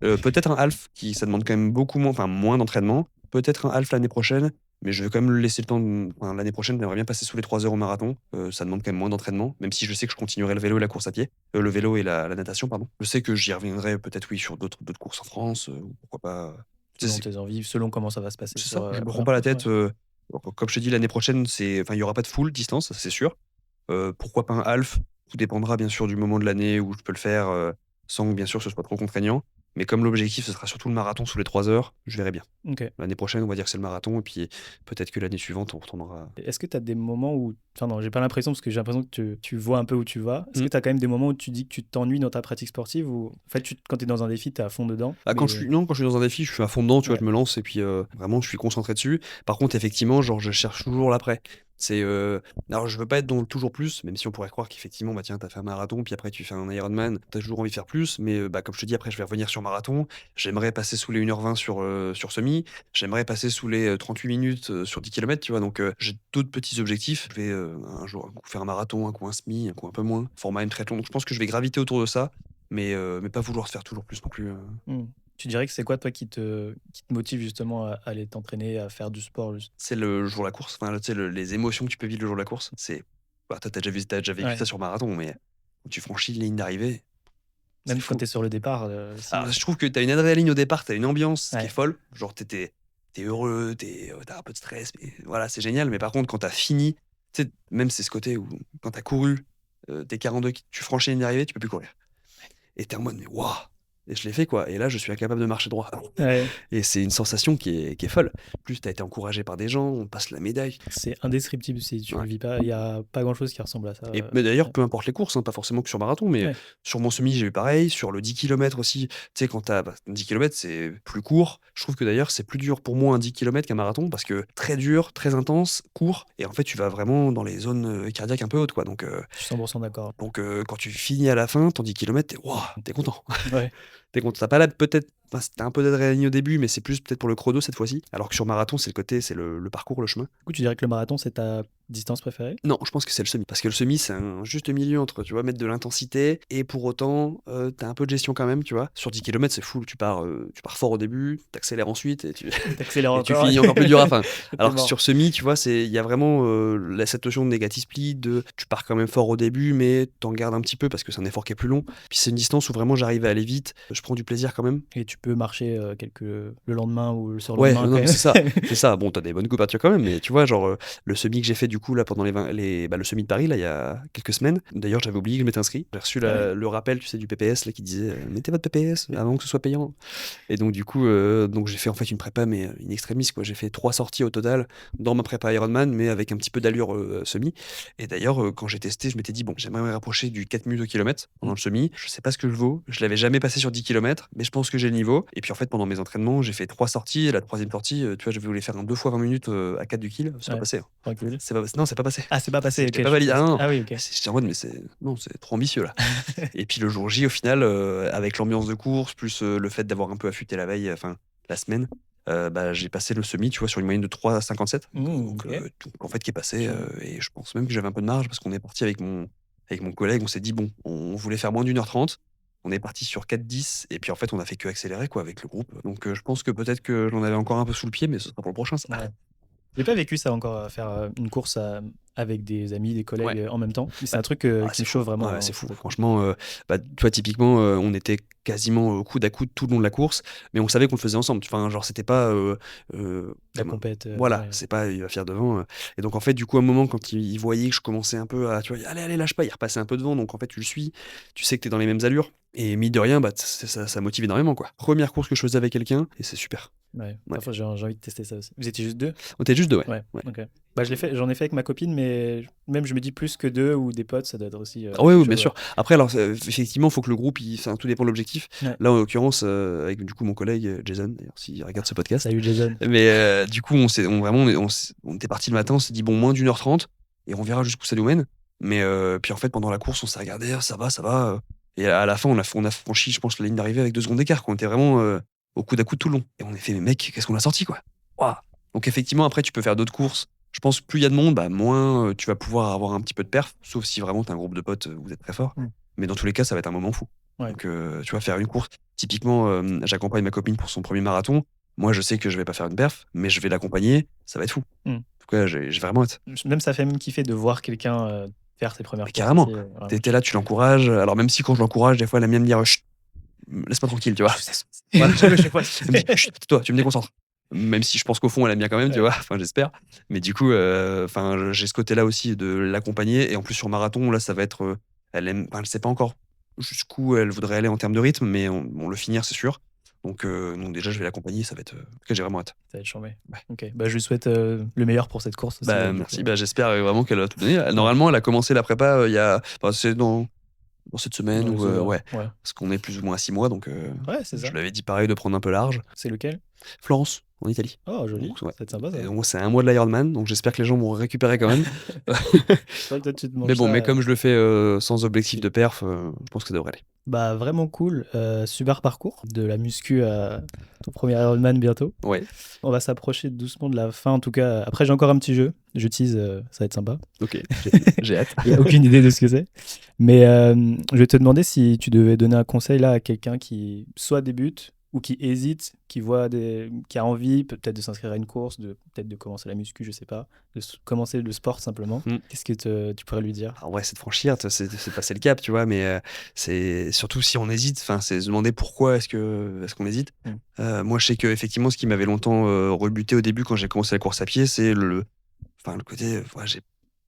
peut-être un half qui ça demande quand même beaucoup moins, enfin moins d'entraînement. Peut-être un half l'année prochaine, mais je vais quand même lui laisser le temps de enfin l'année prochaine, j'aimerais bien passer sous les 3 heures au marathon. Ça demande quand même moins d'entraînement, même si je sais que je continuerai le vélo et la course à pied. Le vélo et la natation, pardon. Je sais que j'y reviendrai peut-être, oui, sur d'autres courses en France, ou pourquoi pas. Tu sais, Selon tes envies, selon comment ça va se passer c'est sur, ça, je me prends sur la pas la course, ouais. tête, comme je te dis, l'année prochaine, il y aura pas de full distance, ça c'est sûr. Pourquoi pas un half? Tout dépendra bien sûr du moment de l'année où je peux le faire, sans que bien sûr ce soit trop contraignant. Mais comme l'objectif, ce sera surtout le marathon sous les 3 heures, je verrai bien. OK. L'année prochaine, on va dire que c'est le marathon et puis peut-être que l'année suivante, on retournera. Est-ce que tu as des moments où enfin non, j'ai pas l'impression parce que j'ai l'impression que tu vois un peu où tu vas. Est-ce que Mmh. tu as quand même des moments où tu dis que tu t'ennuies dans ta pratique sportive ou en fait, quand tu es dans un défi, tu es à fond dedans, Ah, mais quand je suis dans un défi, je suis à fond dedans, tu vois? ouais, Je me lance et puis, vraiment je suis concentré dessus. Par contre, effectivement, genre, je cherche toujours l'après. C'est, alors je veux pas être dans le toujours plus, même si on pourrait croire qu'effectivement, bah, tiens, tu as fait un marathon, puis après tu fais un Ironman, tu as toujours envie de faire plus, mais, bah, comme je te dis, après je vais revenir sur marathon. J'aimerais passer sous les 1h20 sur semi. J'aimerais passer sous les, 38 minutes, sur 10 kilomètres, tu vois? Donc, j'ai d'autres petits objectifs. Je vais, un jour un coup faire un marathon, un coup un semi, un coup un peu moins, format M triathlon. Donc je pense que je vais graviter autour de ça, mais pas vouloir faire toujours plus non plus, mmh. Tu dirais que c'est quoi toi qui te motive justement à aller t'entraîner, à faire du sport juste? C'est le jour de la course, enfin, tu sais, les émotions que tu peux vivre le jour de la course, c'est bah, toi, t'as déjà vécu Ouais, ça sur marathon, mais quand tu franchis la ligne d'arrivée, c'est même quand fou. tu es sur le départ, aussi, Alors, je trouve que t'as une adrénaline au départ, t'as une ambiance qui est ouais, folle, genre tu heureux, tu un peu de stress, mais voilà, c'est génial, mais par contre, quand t'as fini, tu sais, même c'est ce côté où quand t'as couru, tes 42 ki tu franchis la ligne d'arrivée, tu peux plus courir et tu en mode: «Mais waouh!» Et je l'ai fait, quoi, et là, je suis incapable de marcher droit. ouais. Et c'est une sensation qui est folle. Plus, tu as été encouragé par des gens, on te passe la médaille. C'est indescriptible si tu le Ouais. vis pas. Il y a pas grand-chose qui ressemble à ça, Et mais d'ailleurs, ouais. peu importe les courses, hein, pas forcément que sur marathon, mais Ouais. sur mon semi, j'ai eu pareil. Sur le 10 kilomètres aussi, tu sais, quand tu as 10 kilomètres, c'est plus court. Je trouve que d'ailleurs, c'est plus dur pour moi un 10 kilomètres qu'un marathon parce que très dur, très intense, court. Et en fait, tu vas vraiment dans les zones cardiaques un peu hautes, quoi. Je suis 100 d'accord. Quand tu finis à la fin, ton 10 kilomètres, t'es waouh, t'es content. Ouais. T'es content. T'as pas là peut-être. Enfin, tu un peu d'adrénaline au début, mais c'est plus peut-être pour le chrono cette fois-ci. Alors que sur marathon, c'est le côté, c'est le parcours, le chemin. Du coup, tu dirais que le marathon, c'est ta distance préférée? Non, je pense que c'est le semi. Parce que le semi, c'est un juste milieu entre, tu vois, mettre de l'intensité et pour autant, tu un peu de gestion quand même, tu vois? Sur 10 kilomètres, c'est fou, tu pars fort au début, tu accélères ensuite et tu Tu accélères et tu encore finis encore plus dur à la fin. tu es Alors que mort. sur semi, tu vois, il y a vraiment, cette notion de negative split, de tu pars quand même fort au début, mais t'en gardes un petit peu parce que c'est un effort qui est plus long. Puis c'est une distance où vraiment j'arrive à aller vite, je prends du plaisir quand même. Et tu peux marcher, le lendemain ou le Ouais, surlendemain non, quand non, mais même. c'est ça, c'est ça. Bon, t'as des bonnes couvertures quand même, mais tu vois, genre, le semi que j'ai fait du coup là pendant le semi de Paris là, il y a quelques semaines. D'ailleurs, j'avais oublié que je m'étais inscrit. J'ai reçu Ah ouais? le rappel, tu sais, du PPS là qui disait, «Mettez votre PPS avant que ce soit payant». Et donc du coup, donc j'ai fait en fait une prépa, mais in extremis quoi. J'ai fait 3 sorties au total dans ma prépa Ironman, mais avec un petit peu d'allure, semi. Et d'ailleurs, quand j'ai testé, je m'étais dit: «Bon, j'aimerais me rapprocher du 4 minutes au kilomètre pendant Mmh. le semi. Je sais pas ce que je vaux, je l'avais jamais passé sur 10 kilomètres, mais je pense que j'ai le niveau». Et puis en fait, pendant mes entraînements, j'ai fait 3 sorties et la troisième sortie, tu vois, j'avais voulu faire un 2 fois 20 minutes, à 4 du kill, c'est pas Ouais, passé, hein. tranquille. non, c'est pas passé. Ah, c'est pas passé. C'était Ok, pas validé. Ah non, non. Ah oui, ok. J'étais en mode, mais c'est trop ambitieux là. Et puis le jour J, au final, avec l'ambiance de course, plus le fait d'avoir un peu affûté la veille, enfin la semaine, bah, j'ai passé le semi, tu vois, sur une moyenne de 3,57. Donc, Ok. en fait, qui est passé. Et je pense même que j'avais un peu de marge parce qu'on est parti avec mon collègue. On s'est dit, bon, on voulait faire moins d'1h30. On est parti sur 4,10 et puis en fait on a fait que accélérer quoi avec le groupe. Donc je pense que peut-être que j'en avais encore un peu sous le pied, mais ce sera pour le prochain ça. Ouais. J'ai pas vécu ça encore, faire une course avec des amis, des collègues Ouais. en même temps. Mais c'est Bah, un truc qui c'est me fou. chauffe vraiment. Ouais, c'est fou. cool. Franchement, bah, tu vois, typiquement, on était quasiment coude à coude tout le long de la course, mais on savait qu'on le faisait ensemble. Enfin, genre, c'était pas. La compète. Voilà, Ouais. c'est pas il va faire devant. Et donc, en fait, du coup, à un moment, quand il voyait que je commençais un peu à. Tu vois, allez, allez, lâche pas, il repassait un peu devant. Donc, en fait, tu le suis, tu sais que t'es dans les mêmes allures. Et mine de rien, bah, ça motive énormément, quoi. Première course que je faisais avec quelqu'un, et c'est super. Ouais. Ouais. Parfois, j'ai envie de tester ça aussi. Vous étiez juste deux? On était juste deux, ouais. Ouais. Ouais. Ok. Bah, j'en ai fait avec ma copine, mais même je me dis plus que deux ou des potes, ça doit être aussi. Ah ouais, quelque oui, bien chose, sûr. Après, alors, effectivement, il faut que le groupe, enfin, tout dépend de l'objectif. Ouais. Là, en l'occurrence, avec du coup mon collègue Jason, d'ailleurs, s'il regarde ce podcast. Salut Jason. Mais du coup, on était parti le matin, on s'est dit, bon, moins d'1h30, et on verra jusqu'où ça nous mène. Mais puis en fait, pendant la course, on s'est regardé, ça va, ça va. Et à la fin, on a franchi, je pense, la ligne d'arrivée avec 2 secondes d'écart, quoi. On était vraiment au coude à coude tout le long. Et on a fait, mais mec, qu'est-ce qu'on a sorti, quoi. Waouh. Donc effectivement, après, tu peux faire d'autres courses. Je pense que plus il y a de monde, bah, moins tu vas pouvoir avoir un petit peu de perf, sauf si vraiment tu as un groupe de potes où vous êtes très fort. Mm. Mais dans tous les cas, ça va être un moment fou. Ouais. Donc, tu vas faire une course. Typiquement, j'accompagne ma copine pour son premier marathon. Moi, je sais que je vais pas faire une perf, mais je vais l'accompagner. Ça va être fou. Mm. En tout cas, j'ai vraiment hâte. Même ça fait même kiffer de voir quelqu'un faire ses premières Mais courses carrément. aussi, vraiment. T'es là, tu l'encourages. Alors, même si quand je l'encourage, des fois, elle aime bien me dire, chut, laisse-moi tranquille, tu vois. Voilà. Je sais pas. Elle me dit, chut, toi, tu me déconcentres. Même si je pense qu'au fond, elle aime bien quand même, tu Ouais. vois. Enfin, j'espère. Mais du coup, enfin, j'ai ce côté-là aussi de l'accompagner. Et en plus, sur marathon, là, ça va être. Elle sait pas encore jusqu'où elle voudrait aller en termes de rythme, mais on le finir, c'est sûr. Donc déjà, je vais l'accompagner. Ça va être. En tout cas, j'ai vraiment hâte. Ça va être chambé. Ouais. Ok. Bah, je lui souhaite le meilleur pour cette course aussi. Bah, du merci. coup. Bah, j'espère vraiment qu'elle va tout donner. Normalement, elle a commencé la prépa il y a. Enfin, c'est dans cette semaine Dans ou les heures. ouais. Ouais. Parce qu'on est plus ou moins à 6 mois, donc Ouais, c'est ça. je lui avais dit pareil de prendre un peu large. C'est lequel? Florence, en Italie. Oh, joli. Donc, ouais. Ça va être sympa ça. Et donc, c'est un mois de l'Ironman, donc j'espère que les gens vont récupérer quand même. Toi, tu te manges Mais bon, ça, mais comme je le fais sans objectif de perf, je pense que ça devrait aller. Bah, vraiment cool. Super parcours. De la muscu à ton premier Ironman bientôt. Ouais, On va s'approcher doucement de la fin. En tout cas, après, j'ai encore un petit jeu. Je tease, ça va être sympa. ok, j'ai hâte. Il n'y a aucune idée de ce que c'est. Mais je vais te demander si tu devais donner un conseil là à quelqu'un qui soit débute ou qui hésite, qui a envie peut-être de s'inscrire à une course, peut-être de commencer la muscu, je sais pas, commencer le sport simplement. Mm. Qu'est-ce que tu pourrais lui dire? Alors ouais, c'est de franchir, c'est passer le cap, tu vois, mais c'est surtout si on hésite, enfin, c'est se demander pourquoi est-ce qu'on hésite. Moi, je sais que effectivement, ce qui m'avait longtemps rebuté au début quand j'ai commencé la course à pied, c'est le côté, ouais,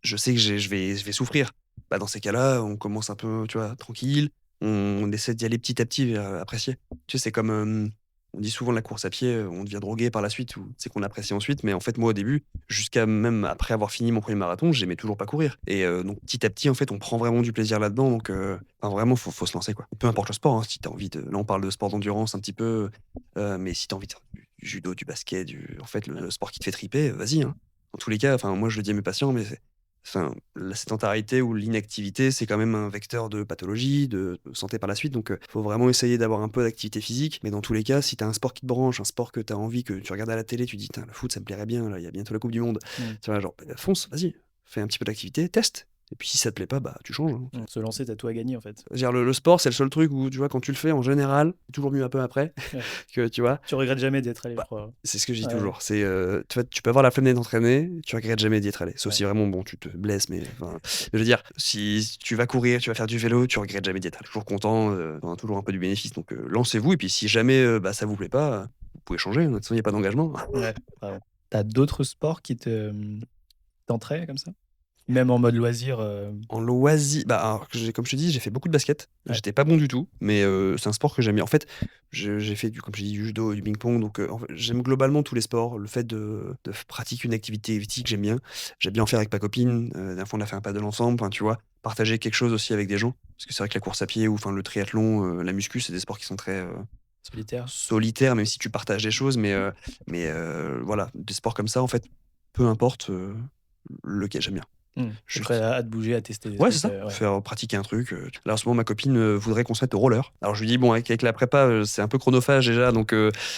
je sais que je vais souffrir. Bah, dans ces cas-là, on commence un peu, tu vois, tranquille, on essaie d'y aller petit à petit vers apprécier. Tu sais, c'est comme on dit souvent la course à pied, on devient drogué par la suite ou c'est qu'on apprécie ensuite. Mais en fait, moi, au début, jusqu'à même après avoir fini mon premier marathon, j'aimais toujours pas courir. Et donc, petit à petit, en fait, on prend vraiment du plaisir là-dedans. Donc, vraiment, faut se lancer, quoi. Peu importe le sport, hein, si t'as envie de. Là, on parle de sport d'endurance un petit peu, mais si t'as envie de faire du judo, du basket, en fait, le sport qui te fait triper, vas-y, hein. Dans tous les cas, enfin, moi, je le dis à mes patients, mais la sédentarité ou l'inactivité, c'est quand même un vecteur de pathologie, de santé par la suite. Donc, il faut vraiment essayer d'avoir un peu d'activité physique. Mais dans tous les cas, si tu as un sport qui te branche, un sport que tu as envie, que tu regardes à la télé, tu dis, le foot, ça me plairait bien, là, il y a bientôt la Coupe du Monde. Tu vois, genre, fonce, vas-y, fais un petit peu d'activité, teste. Et puis si ça te plaît pas, bah tu changes. Hein. Se lancer, t'as tout à gagner en fait. C'est-à-dire, le sport, c'est le seul truc où, tu vois, quand tu le fais en général, c'est toujours mieux un peu après. Que, tu vois. Tu regrettes jamais d'y être allé, Bah, je crois. c'est ce que je dis toujours. C'est, tu peux avoir la flemme d'être entraîné, tu regrettes jamais d'y être allé. Sauf Ouais. si vraiment, bon, tu te blesses, mais je veux dire, si tu vas courir, tu vas faire du vélo, tu regrettes jamais d'y être allé. Toujours content, t'en as toujours un peu du bénéfice. Donc lancez-vous, et puis si jamais ça vous plaît pas, vous pouvez changer. De toute façon, il n'y a pas d'engagement. Ouais, bravo. T'as d'autres sports qui tenteraient comme ça? Même en mode loisir. En loisir, bah, alors, comme je te dis, j'ai fait beaucoup de basket. Ouais. J'étais pas bon du tout, mais c'est un sport que j'aime bien. En fait, j'ai fait comme je dis, du judo, du ping-pong, donc en fait, j'aime globalement tous les sports. Le fait de pratiquer une activité physique, j'aime bien. J'aime bien en faire avec ma copine. La dernière fois, on a fait un paddle ensemble, enfin, tu vois, partager quelque chose aussi avec des gens. Parce que c'est vrai que la course à pied ou enfin, le triathlon, la muscu, c'est des sports qui sont très Solitaire. solitaires, même si tu partages des choses, mais voilà, des sports comme ça, en fait, peu importe. lequel j'aime bien. Je suis prêt à te bouger, à tester des Ouais, trucs. c'est ça. Faire pratiquer un truc. Là, en ce moment, ma copine voudrait qu'on se mette au roller. Alors, je lui dis, bon, avec la prépa, c'est un peu chronophage déjà, donc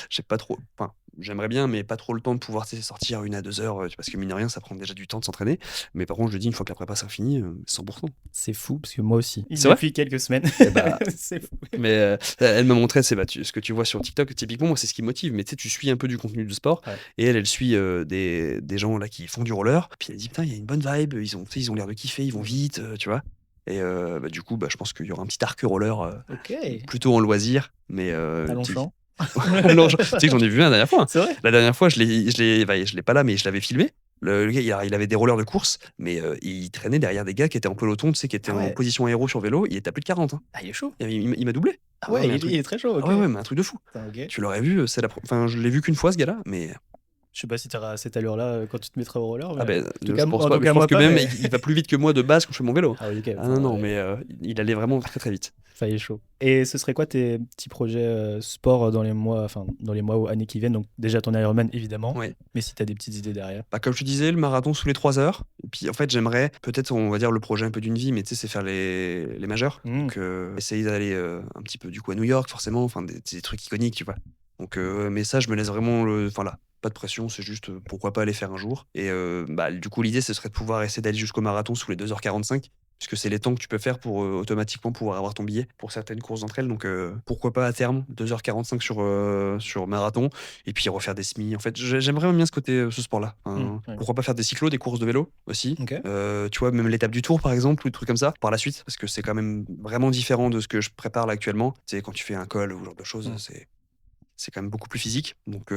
j'ai pas trop. Enfin, j'aimerais bien, mais pas trop le temps de pouvoir sortir 1 à 2 heures, parce que mine de rien, ça prend déjà du temps de s'entraîner. Mais par contre, je lui dis, une fois que la prépa sera finie, 100%. C'est fou, parce que moi aussi. C'est vrai Depuis quelques semaines. Bah, c'est fou. mais elle m'a montré, ce que tu vois sur TikTok. Typiquement, moi, c'est ce qui me motive. Mais tu sais, tu suis un peu du contenu du sport. Ouais. Et elle suit des gens là qui font du roller. Puis elle dit, putain, il y a une bonne vibe. Ils ont l'air de kiffer, ils vont vite, tu vois. Et du coup, je pense qu'il y aura un petit arc roller Ok. plutôt en loisir. Mais À Longchamp. tu sais que j'en ai vu un la dernière fois. C'est vrai. La dernière fois, je l'ai pas là, mais je l'avais filmé. Le gars, il avait des rollers de course, mais il traînait derrière des gars qui étaient en peloton, tu sais, qui étaient Ah en ouais. position aéro sur vélo. Il était à plus de 40. Hein. Ah, il est chaud. Il m'a doublé. Ah ouais, mais un il est très chaud. Ok. Ah ouais, mais un truc de fou. Putain, ok. Tu l'aurais vu, enfin, je l'ai vu qu'une fois ce gars-là, mais Je sais pas si tu auras cette allure-là quand tu te mettras au roller. Mais... je pense pas. Mais je pense que même il va plus vite que moi de base quand je fais mon vélo. Ah oui, ok. Ah non, mais il allait vraiment très très vite. Ça y est chaud. Et ce serait quoi tes petits projets sport dans les mois ou années qui viennent? Donc déjà ton Ironman évidemment, Ouais. mais si t'as des petites idées derrière. Comme je te disais, le marathon sous les 3 heures. Et puis en fait, j'aimerais, peut-être, on va dire le projet un peu d'une vie, mais tu sais, c'est faire les majeurs. Donc essayer d'aller un petit peu du coup à New York, forcément, enfin des trucs iconiques, tu vois. Donc, mais ça, je me laisse vraiment enfin là, pas de pression, c'est juste pourquoi pas aller faire un jour. Et du coup, l'idée, ce serait de pouvoir essayer d'aller jusqu'au marathon sous les 2h45, puisque c'est les temps que tu peux faire pour automatiquement pouvoir avoir ton billet pour certaines courses d'entre elles. Donc, pourquoi pas à terme, 2h45 sur marathon, et puis refaire des semis. En fait, j'aimerais bien ce côté, ce sport-là. Enfin, ouais. Pourquoi pas faire des cyclos, des courses de vélo aussi. Ok. Tu vois, même l'étape du Tour, par exemple, ou des trucs comme ça, par la suite, parce que c'est quand même vraiment différent de ce que je prépare là actuellement. Tu sais, quand tu fais un col ou ce genre de choses, c'est quand même beaucoup plus physique. Donc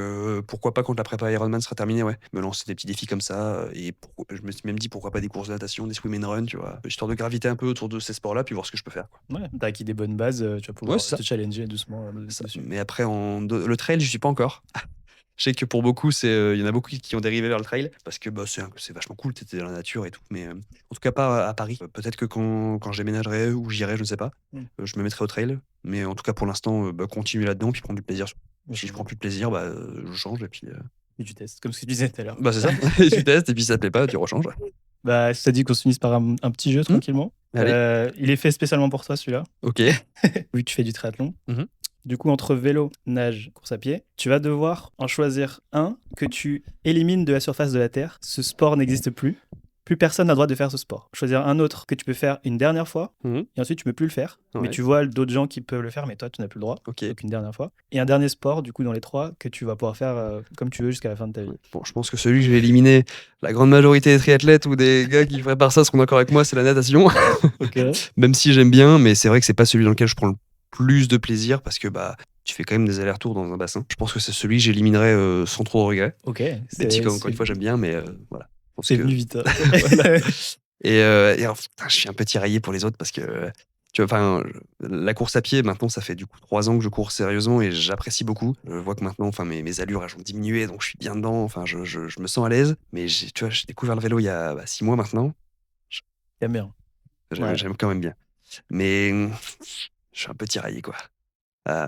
pourquoi pas quand la prépa Ironman sera terminée, ouais, me lancer des petits défis comme ça. Et je me suis même dit pourquoi pas des courses de natation, des swim and run, tu vois, histoire de graviter un peu autour de ces sports-là, puis voir ce que je peux faire. Quoi. Ouais, t'as acquis des bonnes bases, tu vas pouvoir c'est ça. te challenger doucement Ça. dessus. Mais après, le trail, je suis pas encore. Je sais que pour beaucoup, il y en a beaucoup qui ont dérivé vers le trail parce que c'est vachement cool, t'étais dans la nature et tout. Mais en tout cas, pas à Paris. Peut-être que quand je déménagerai ou j'irai, je ne sais pas, je me mettrai au trail. Mais en tout cas, pour l'instant, continuer là-dedans puis prendre du plaisir. Si je prends plus de plaisir, je change et puis. Et tu testes, comme ce que tu disais tout à l'heure. C'est ça. Tu testes et puis si ça te plaît pas, tu rechanges. Je t'ai dit qu'on se finisse par un petit jeu tranquillement. Allez. Il est fait spécialement pour toi celui-là. Ok. Vu que tu fais du triathlon. Du coup, entre vélo, nage, course à pied, tu vas devoir en choisir un que tu élimines de la surface de la Terre. Ce sport n'existe plus. Plus personne n'a le droit de faire ce sport. Choisir un autre que tu peux faire une dernière fois, et ensuite tu peux plus le faire. Ouais. Mais tu vois d'autres gens qui peuvent le faire, mais toi tu n'as plus le droit. Ok. Donc une dernière fois. Et un dernier sport, du coup, dans les trois, que tu vas pouvoir faire comme tu veux jusqu'à la fin de ta vie. Bon, je pense que celui que je vais éliminer, la grande majorité des triathlètes ou des gars qui préparent ça seront d'accord avec moi, c'est la natation. Ok. Même si j'aime bien, mais c'est vrai que c'est pas celui dans lequel je prends le plus de plaisir parce que tu fais quand même des allers-retours dans un bassin. Je pense que c'est celui que j'éliminerai sans trop de regret. Ok. Des petits, encore une fois, j'aime bien, mais voilà. C'est venu vite. Voilà. Et je suis un peu tiraillé pour les autres parce que tu vois, la course à pied, maintenant, ça fait du coup 3 ans que je cours sérieusement et j'apprécie beaucoup. Je vois que maintenant, mes allures, elles ont diminué, donc je suis bien dedans. Enfin, je me sens à l'aise. Mais j'ai découvert le vélo il y a 6 mois maintenant. J'aime bien. J'aime quand même bien. Mais je suis un peu tiraillé, quoi.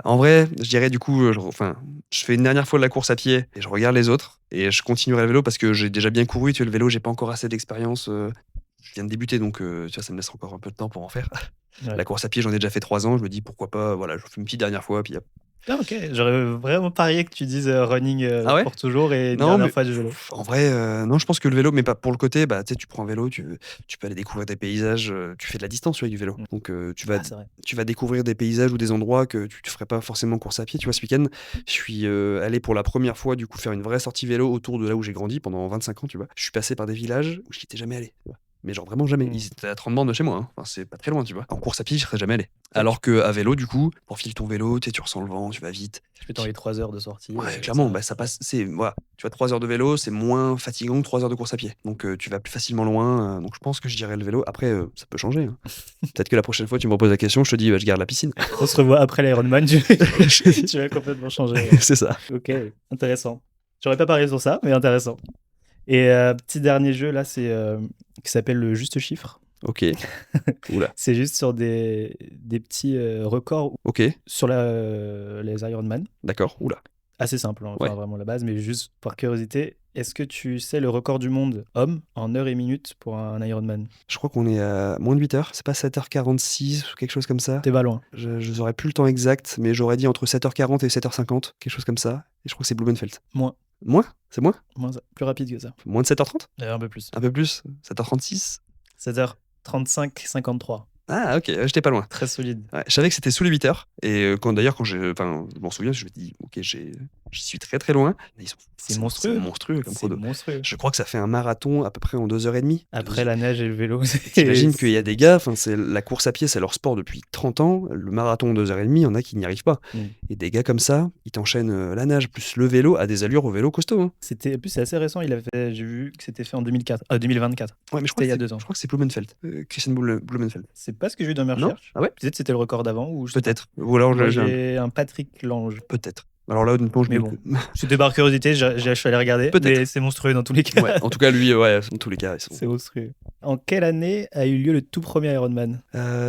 En vrai, je dirais du coup, je fais une dernière fois de la course à pied et je regarde les autres et je continuerai le vélo parce que j'ai déjà bien couru. Tu vois, le vélo, j'ai pas encore assez d'expérience. Je viens de débuter, donc tu vois, ça me laisse encore un peu de temps pour en faire. Ouais. La course à pied, j'en ai déjà fait 3 ans. Je me dis pourquoi pas, voilà, je fais une petite dernière fois. Puis, Ah, ok, j'aurais vraiment parié que tu dises running pour toujours et une dernière fois du vélo. En vrai, non, je pense que le vélo, mais pas pour le côté, tu sais, tu prends un vélo, tu peux aller découvrir des paysages, tu fais de la distance avec du vélo. Donc tu vas découvrir des paysages ou des endroits que tu ne ferais pas forcément en course à pied. Tu vois, ce week-end, je suis allé pour la première fois du coup faire une vraie sortie vélo autour de là où j'ai grandi pendant 25 ans, tu vois. Je suis passé par des villages où je n'étais jamais allé, tu vois. Mais genre vraiment jamais. Ils étaient à 30 bornes de chez moi. Hein. Enfin, c'est pas très loin, tu vois. En course à pied, je serais jamais allé. Alors qu'à vélo, du coup, pour filer ton vélo, tu ressens le vent, tu vas vite. Tu peux t'enlever 3 heures de sortie. Ouais, clairement, ça passe. Voilà. Tu vois, 3 heures de vélo, c'est moins fatigant que 3 heures de course à pied. Donc tu vas plus facilement loin. Donc je pense que je dirais le vélo. Après, ça peut changer. Hein. Peut-être que la prochaine fois, tu me reposes la question, je te dis, je garde la piscine. On se revoit après l'Ironman, tu vas complètement changer. C'est ça. Ok, intéressant. J'aurais pas parié sur ça, mais intéressant. Et petit dernier jeu là, c'est qui s'appelle le juste chiffre. Ok. Oula. C'est juste sur des petits records sur les Ironman. D'accord. Oula. Assez simple, hein, vraiment la base, mais juste par curiosité. Est-ce que tu sais le record du monde homme en heure et minute pour un Ironman? Je crois qu'on est à moins de 8 heures. C'est pas 7h46 ou quelque chose comme ça. T'es pas loin. Je n'aurais plus le temps exact, mais j'aurais dit entre 7h40 et 7h50, quelque chose comme ça. Et je crois que c'est Blumenfeld. Moins. Moins? C'est moins? Moins, plus rapide que ça. Moins de 7h30? Un peu plus. Un peu plus? 7h36? 7h35, 53. Ah, ok, j'étais pas loin. Très solide. Ouais, je savais que c'était sous les 8 heures. Et d'ailleurs, quand je m'en souviens, je me dis, ok, j'y suis très très loin. Mais C'est monstrueux. C'est monstrueux comme C'est chrono. monstrueux. Je crois que ça fait un marathon à peu près en 2h30. Après la neige et le vélo. T'imagines qu'il y a des gars, c'est la course à pied, c'est leur sport depuis 30 ans. Le marathon en 2h30, il y en a qui n'y arrivent pas. Et des gars comme ça, ils t'enchaînent la nage plus le vélo à des allures au vélo costaud. Hein. En plus, c'est assez récent. J'ai vu que c'était fait en 2024. Ouais, mais je crois C'était il y a 2 ans. Je crois que c'est Blumenfeld. Christian Blumenfeld. C'est pas ce que j'ai vu dans mes Non recherches. Ah ouais Peut-être c'était le record d'avant. Peut-être. Ou alors Moi, j'ai un Patrick Lange. Peut-être. Alors là, honnêtement, Mais bon, c'était par curiosité, je suis allé regarder. Peut-être. Mais c'est monstrueux dans tous les cas. Ouais, en tout cas, lui, ouais, dans tous les cas. C'est monstrueux. En quelle année a eu lieu le tout premier Ironman?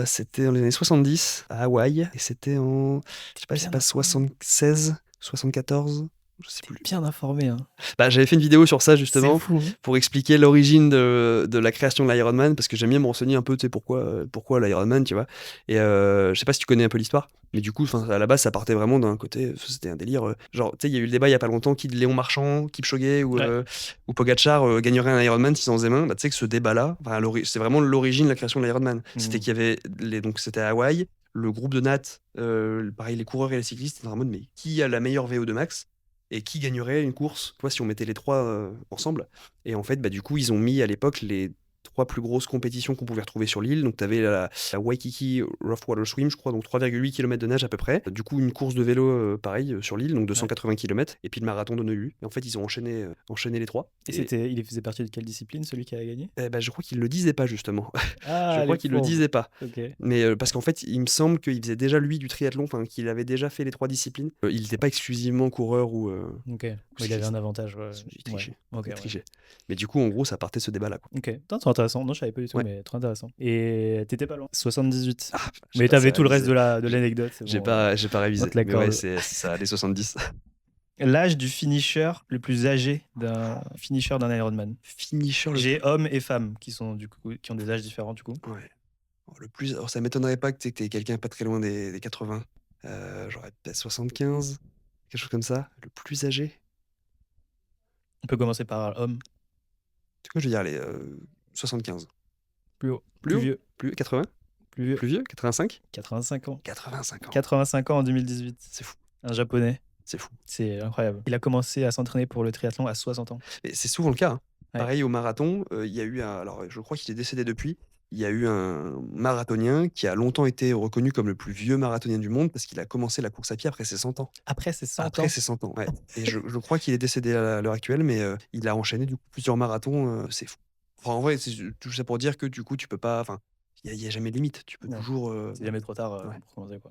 C'était dans les années 70 à Hawaï. Et c'était en. Je sais pas si c'est pas 76, 74. Je sais plus. Bien informé. Hein. Bah, j'avais fait une vidéo sur ça justement C'est fou, hein. pour expliquer l'origine de la création de l'Ironman parce que j'aime bien me renseigner un peu, tu sais, pourquoi l'Ironman, tu vois. Et je sais pas si tu connais un peu l'histoire, mais du coup, à la base, ça partait vraiment d'un côté, c'était un délire. Genre, tu sais, il y a eu le débat il y a pas longtemps qui de Léon Marchand, Kipchoge ou Pogacar gagnerait un Ironman s'ils en faisaient un. Bah, tu sais que ce débat-là, c'est vraiment l'origine de la création de l'Ironman. C'était qu'il y avait donc c'était à Hawaï, le groupe de Nat, pareil, les coureurs et les cyclistes, étaient en mode mais qui a la meilleure VO2 max? Et qui gagnerait une course, toi, si on mettait les trois ensemble. Et en fait, bah, du coup, ils ont mis à l'époque les 3 plus grosses compétitions qu'on pouvait retrouver sur l'île. Donc, tu avais la Waikiki Rough Water Swim, je crois, donc 3,8 km de nage à peu près. Du coup, une course de vélo, pareil, sur l'île, donc 280 km. Et puis le marathon d'Honolulu. Et en fait, ils ont enchaîné les trois. Et il faisait partie de quelle discipline, celui qui a gagné? Je crois qu'ils le disaient pas, justement. Ah, je crois qu'ils le disaient pas. Okay. Mais parce qu'en fait, il me semble qu'il faisait déjà, lui, du triathlon, qu'il avait déjà fait les 3 disciplines. Il n'était pas exclusivement coureur ou... Ok, il avait un avantage. Il trichait. Okay, trichait. Mais du coup, en gros, ça partait de ce débat-là. Quoi. Ok, c'est intéressant. Non, je savais pas du tout, mais trop intéressant. Et t'étais pas loin. 78. Ah, mais t'avais tout le reste de l'anecdote. J'ai pas révisé. Mais ouais, c'est ça, les 70. L'âge du finisher le plus âgé d'un finisher d'un Ironman. J'ai hommes et femmes qui ont des âges différents du coup. Ouais. Alors, ça m'étonnerait pas que t'aies quelqu'un pas très loin des 80. J'aurais peut-être 75, quelque chose comme ça. Le plus âgé. On peut commencer par homme. Du coup, je veux dire, allez, 75. Plus haut. Plus vieux. Plus 80. Plus vieux. 85. 85 ans. 85 ans. 85 ans en 2018. C'est fou. Un japonais. C'est fou. C'est incroyable. Il a commencé à s'entraîner pour le triathlon à 60 ans. Et c'est souvent le cas. Hein. Ouais. Pareil au marathon, il y a eu alors je crois qu'il est décédé depuis. Il y a eu un marathonien qui a longtemps été reconnu comme le plus vieux marathonien du monde parce qu'il a commencé la course à pied après ses 100 ans. Après ses 100 ans. Après ses 100 ans, ouais. Et je crois qu'il est décédé à l'heure actuelle, mais il a enchaîné du coup plusieurs marathons. C'est fou. Enfin, en vrai, c'est tout ça pour dire que du coup, tu peux pas. Enfin, il n'y a jamais de limite. Tu peux toujours. C'est jamais trop tard pour commencer.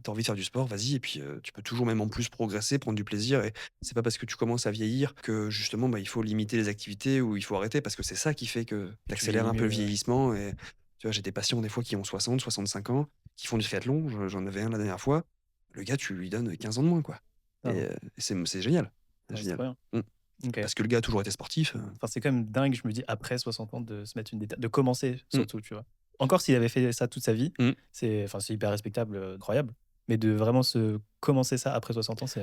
T'as envie de faire du sport, vas-y. Et puis, tu peux toujours même en plus progresser, prendre du plaisir. Et c'est pas parce que tu commences à vieillir que justement, il faut limiter les activités ou il faut arrêter parce que c'est ça qui fait que tu accélères un peu le vieillissement. Et tu vois, j'ai des patients des fois qui ont 60, 65 ans, qui font du triathlon. J'en avais un la dernière fois. Le gars, tu lui donnes 15 ans de moins, quoi. Et c'est génial. C'est génial. Trop bien. Okay. Parce que le gars a toujours été sportif. Enfin, c'est quand même dingue, je me dis, après 60 ans, de se mettre de commencer, surtout, tu vois. Encore s'il avait fait ça toute sa vie, c'est hyper respectable, incroyable. Mais de vraiment commencer ça après 60 ans, c'est...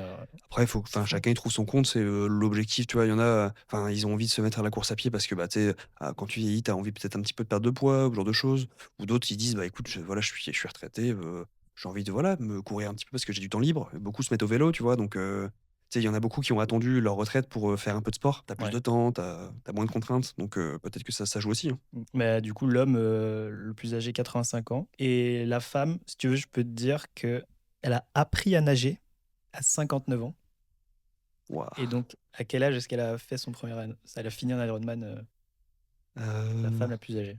Après, chacun il trouve son compte, c'est l'objectif, tu vois. Il y en a, ils ont envie de se mettre à la course à pied parce que, tu sais, quand tu vieillis, t'as envie peut-être un petit peu de perdre de poids, ou ce genre de choses. Ou d'autres, ils disent, écoute, je suis retraité, j'ai envie de, me courir un petit peu parce que j'ai du temps libre. Beaucoup se mettent au vélo, tu vois, donc... il y en a beaucoup qui ont attendu leur retraite pour faire un peu de sport. T'as plus de temps, t'as moins de contraintes, donc peut-être que ça joue aussi. Hein. Mais du coup, l'homme le plus âgé, 85 ans. Et la femme, si tu veux, je peux te dire qu'elle a appris à nager à 59 ans. Wow. Et donc, à quel âge est-ce qu'elle a fait son premier... Elle a fini un Ironman, la femme la plus âgée.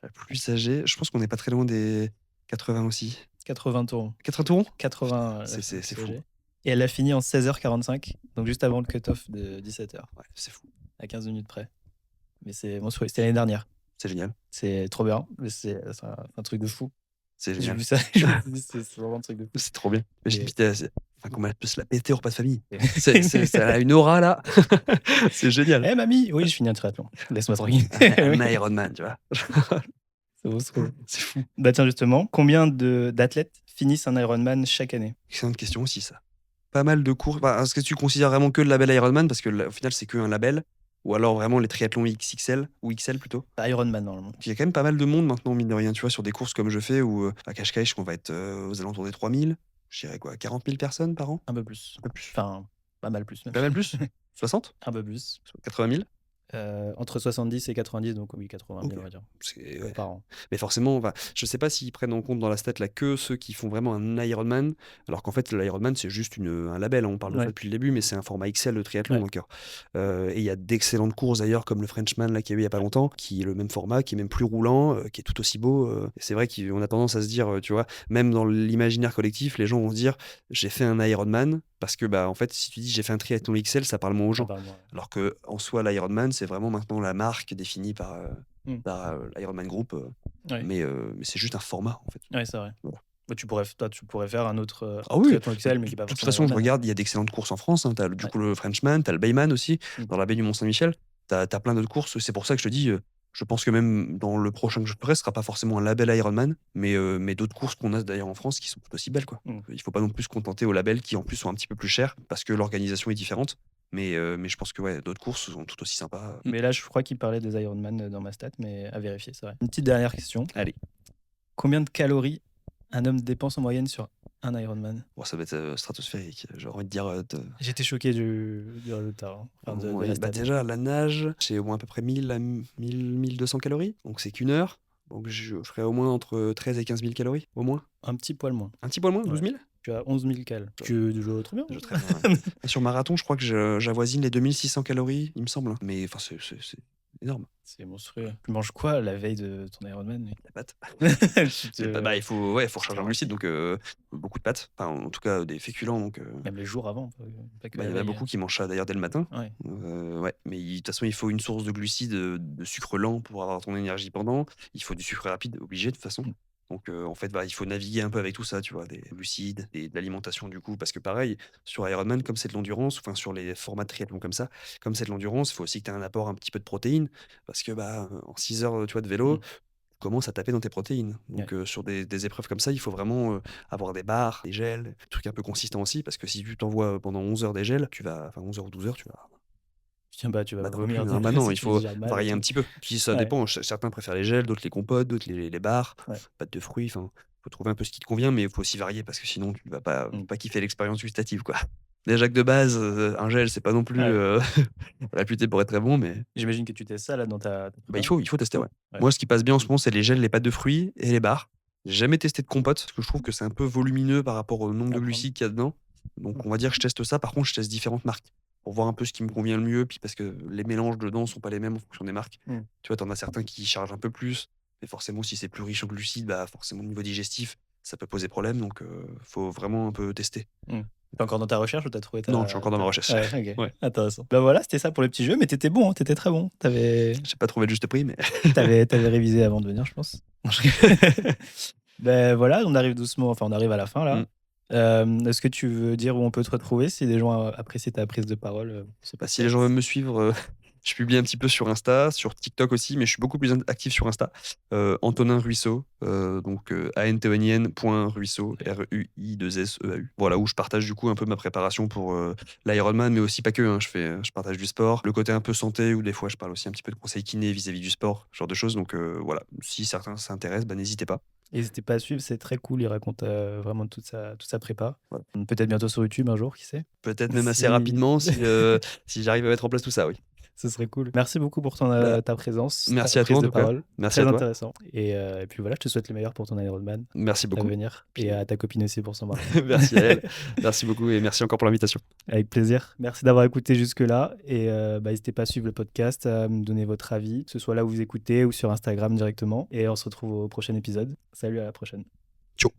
La plus âgée, je pense qu'on n'est pas très loin des 80 aussi. 80 tours. 80 tours 80. C'est fou. Et elle a fini en 16h45, donc juste avant le cut-off de 17h. Ouais, c'est fou. À 15 minutes près. Mais c'est monstrueux. C'était l'année dernière. C'est génial. C'est trop bien. Mais c'est un truc de fou. C'est génial. J'ai vu ça. C'est vraiment un truc de fou. C'est trop bien. Enfin, comment elle peut se la péter au repas de famille. Ça a une aura là. C'est génial. Eh mamie, oui, je finis un triathlon. Laisse-moi tranquille. Un Ironman, tu vois. C'est monstrueux. C'est fou. Bah tiens, justement, combien d'athlètes finissent un Ironman chaque année? Excellente question aussi, ça. Pas mal de courses. Bah, est-ce que tu considères vraiment que le label Ironman? Parce que au final, c'est qu'un label. Ou alors vraiment les triathlons XXL ou XL plutôt. Ironman, normalement. Il y a quand même pas mal de monde maintenant, mine de rien, tu vois, sur des courses comme je fais, où à Cascais, on va être aux alentours des 3000. Je dirais quoi, 40 000 personnes par an? Un peu plus. Un peu plus. Enfin, pas mal plus même. Pas mal plus? 60? Un peu plus. 80 000? Entre 70 et 90, donc oui, 80 000, Ok. on va dire, C'est, ouais. par an. Mais forcément, je sais pas s'ils prennent en compte dans la stat là que ceux qui font vraiment un Ironman, alors qu'en fait l'Ironman c'est juste un label, hein, on parle de ça Ouais. depuis le début, mais c'est un format XL de triathlon. Ouais. Donc, et il y a d'excellentes courses d'ailleurs comme le Frenchman là qu'il y a eu il y a pas longtemps, qui est le même format, qui est même plus roulant, qui est tout aussi beau. Et c'est vrai qu'on a tendance à se dire, tu vois, même dans l'imaginaire collectif, les gens vont se dire j'ai fait un Ironman parce que bah en fait si tu dis j'ai fait un triathlon XL, ça parle moins aux gens. Apparemment, ouais. Alors que en soi l'Ironman c'est vraiment maintenant la marque définie par Mm. l'Ironman Group. Ouais. Mais c'est juste un format en fait. Ouais, c'est vrai. Voilà. Bah, tu pourrais faire un autre Ah oui, triathlon XL, mais qui est pas de toute forcément façon, je Ironman. regarde, il y a d'excellentes courses en France. Hein. Tu as du Ouais. coup le Frenchman, tu as le Bayman aussi, Mm. dans la baie du Mont-Saint-Michel. Tu as plein d'autres courses. C'est pour ça que je te dis, je pense que même dans le prochain que je ferai, ce sera pas forcément un label Ironman, mais d'autres courses qu'on a d'ailleurs en France qui sont tout aussi belles, quoi. Mm. Il faut pas non plus se contenter aux labels qui en plus sont un petit peu plus chers parce que l'organisation est différente. Mais je pense que ouais, d'autres courses sont tout aussi sympas. Mais là, je crois qu'il parlait des Ironman dans ma stat, mais à vérifier, c'est vrai. Une petite dernière question. Allez. Combien de calories un homme dépense en moyenne sur un Ironman? Bon, ça va être stratosphérique. J'ai envie de dire. J'étais choqué du résultat. Hein. Enfin, de Ouais, la bah stat. déjà, la nage, c'est au moins à peu près 1000 à 1200 calories. Donc c'est qu'une heure. Donc je ferais au moins entre 13 et 15 000 calories, au moins. Un petit poil moins. Un petit poil moins, 12 000? Tu as 11 000 cal. Tu joues très bien. Je très bien, ouais. Sur marathon, je crois que j'avoisine les 2600 calories, il me semble. Mais enfin, c'est énorme. C'est monstrueux. Tu manges quoi la veille de ton Ironman? La pâte. Tu te- Bah, il faut recharger en glucides, donc beaucoup de pâtes. Enfin, en tout cas, des féculents. Donc, Même les jours avant. Pas que bah, la il y en a veille. beaucoup qui mangent ça d'ailleurs dès le matin. Ouais. Ouais, mais de toute façon, il faut une source de glucides, de sucre lent pour avoir ton énergie pendant. Il faut du sucre rapide, obligé de toute façon. Mm. Donc, en fait, il faut naviguer un peu avec tout ça, tu vois, des glucides, de l'alimentation du coup, parce que pareil, sur Ironman, comme c'est de l'endurance, enfin sur les formats de triathlon comme ça, comme c'est de l'endurance, il faut aussi que tu aies un apport un petit peu de protéines, parce que en 6 heures, tu vois, de vélo, Mm. tu commences à taper dans tes protéines. Donc, sur des épreuves comme ça, il faut vraiment avoir des barres, des gels, des trucs un peu consistants aussi, parce que si tu t'envoies pendant 11 heures des gels, 11 heures ou 12 heures, tu vas. Tiens, bah, tu vas Bah non, vomir. plus, hein. Bah non, si il tu faut digères mal et varier un tout. petit peu. Puis ça Ouais. dépend. Certains préfèrent les gels, d'autres les compotes, d'autres les bars, Ouais. pâtes de fruits. Enfin, faut trouver un peu ce qui te convient, mais il faut aussi varier parce que sinon tu vas pas kiffer l'expérience gustative, quoi. Déjà que de base, un gel, c'est pas non plus Ouais. réputé pour être très bon, mais J'imagine que tu testes ça là dans ta bah, il faut tester, ouais. Ouais. Moi, ce qui passe bien en ce moment, c'est les gels, les pâtes de fruits et les bars. J'ai jamais testé de compote parce que je trouve que c'est un peu volumineux par rapport au nombre de prendre. glucides qu'il y a dedans. Donc, on va dire que je teste ça. Par contre, je teste différentes marques pour voir un peu ce qui me convient le mieux. Puis parce que les mélanges dedans sont pas les mêmes en fonction des marques. Mm. Tu vois, t'en as certains qui chargent un peu plus. Mais forcément, si c'est plus riche en glucides, bah forcément, au niveau digestif, ça peut poser problème. Donc, faut vraiment un peu tester. T'es encore dans ta recherche ou t'as trouvé ta... Non, je suis encore dans ma recherche. Ouais, ok. Ouais. Intéressant. Bah voilà, c'était ça pour le petit jeu, mais t'étais bon, hein, t'étais très bon. J'ai pas trouvé le juste prix, mais. T'avais révisé avant de venir, je pense. Ben voilà, on arrive doucement, enfin on arrive à la fin là. Est-ce que tu veux dire où on peut te retrouver si les gens apprécient ta prise de parole? Si les gens veulent me suivre, je publie un petit peu sur Insta, sur TikTok aussi, mais je suis beaucoup plus actif sur Insta. Antonin Ruisseau, donc antonin.ruisseau, RUI2SEAU. Voilà, où je partage du coup un peu ma préparation pour l'Ironman, mais aussi pas que. Hein, je partage du sport, le côté un peu santé, où des fois je parle aussi un petit peu de conseils kiné vis-à-vis du sport, ce genre de choses. Donc voilà, si certains s'intéressent, n'hésitez pas. N'hésitez pas à suivre, c'est très cool, il raconte vraiment toute sa prépa. Ouais. Peut-être bientôt sur YouTube un jour, qui sait? Peut-être même assez rapidement si j'arrive à mettre en place tout ça, oui. Ce serait cool. Merci beaucoup pour ta présence. Merci ta à toi, prise en de tout cas. parole. Merci Très à toi. intéressant. Et puis voilà, je te souhaite le meilleur pour ton Ironman Merci à beaucoup. venir. Et à ta copine aussi pour son marathon. Merci à elle. Merci beaucoup et merci encore pour l'invitation. Avec plaisir. Merci d'avoir écouté jusque-là. Et n'hésitez pas à suivre le podcast, à me donner votre avis, que ce soit là où vous écoutez ou sur Instagram directement. Et on se retrouve au prochain épisode. Salut, à la prochaine. Ciao.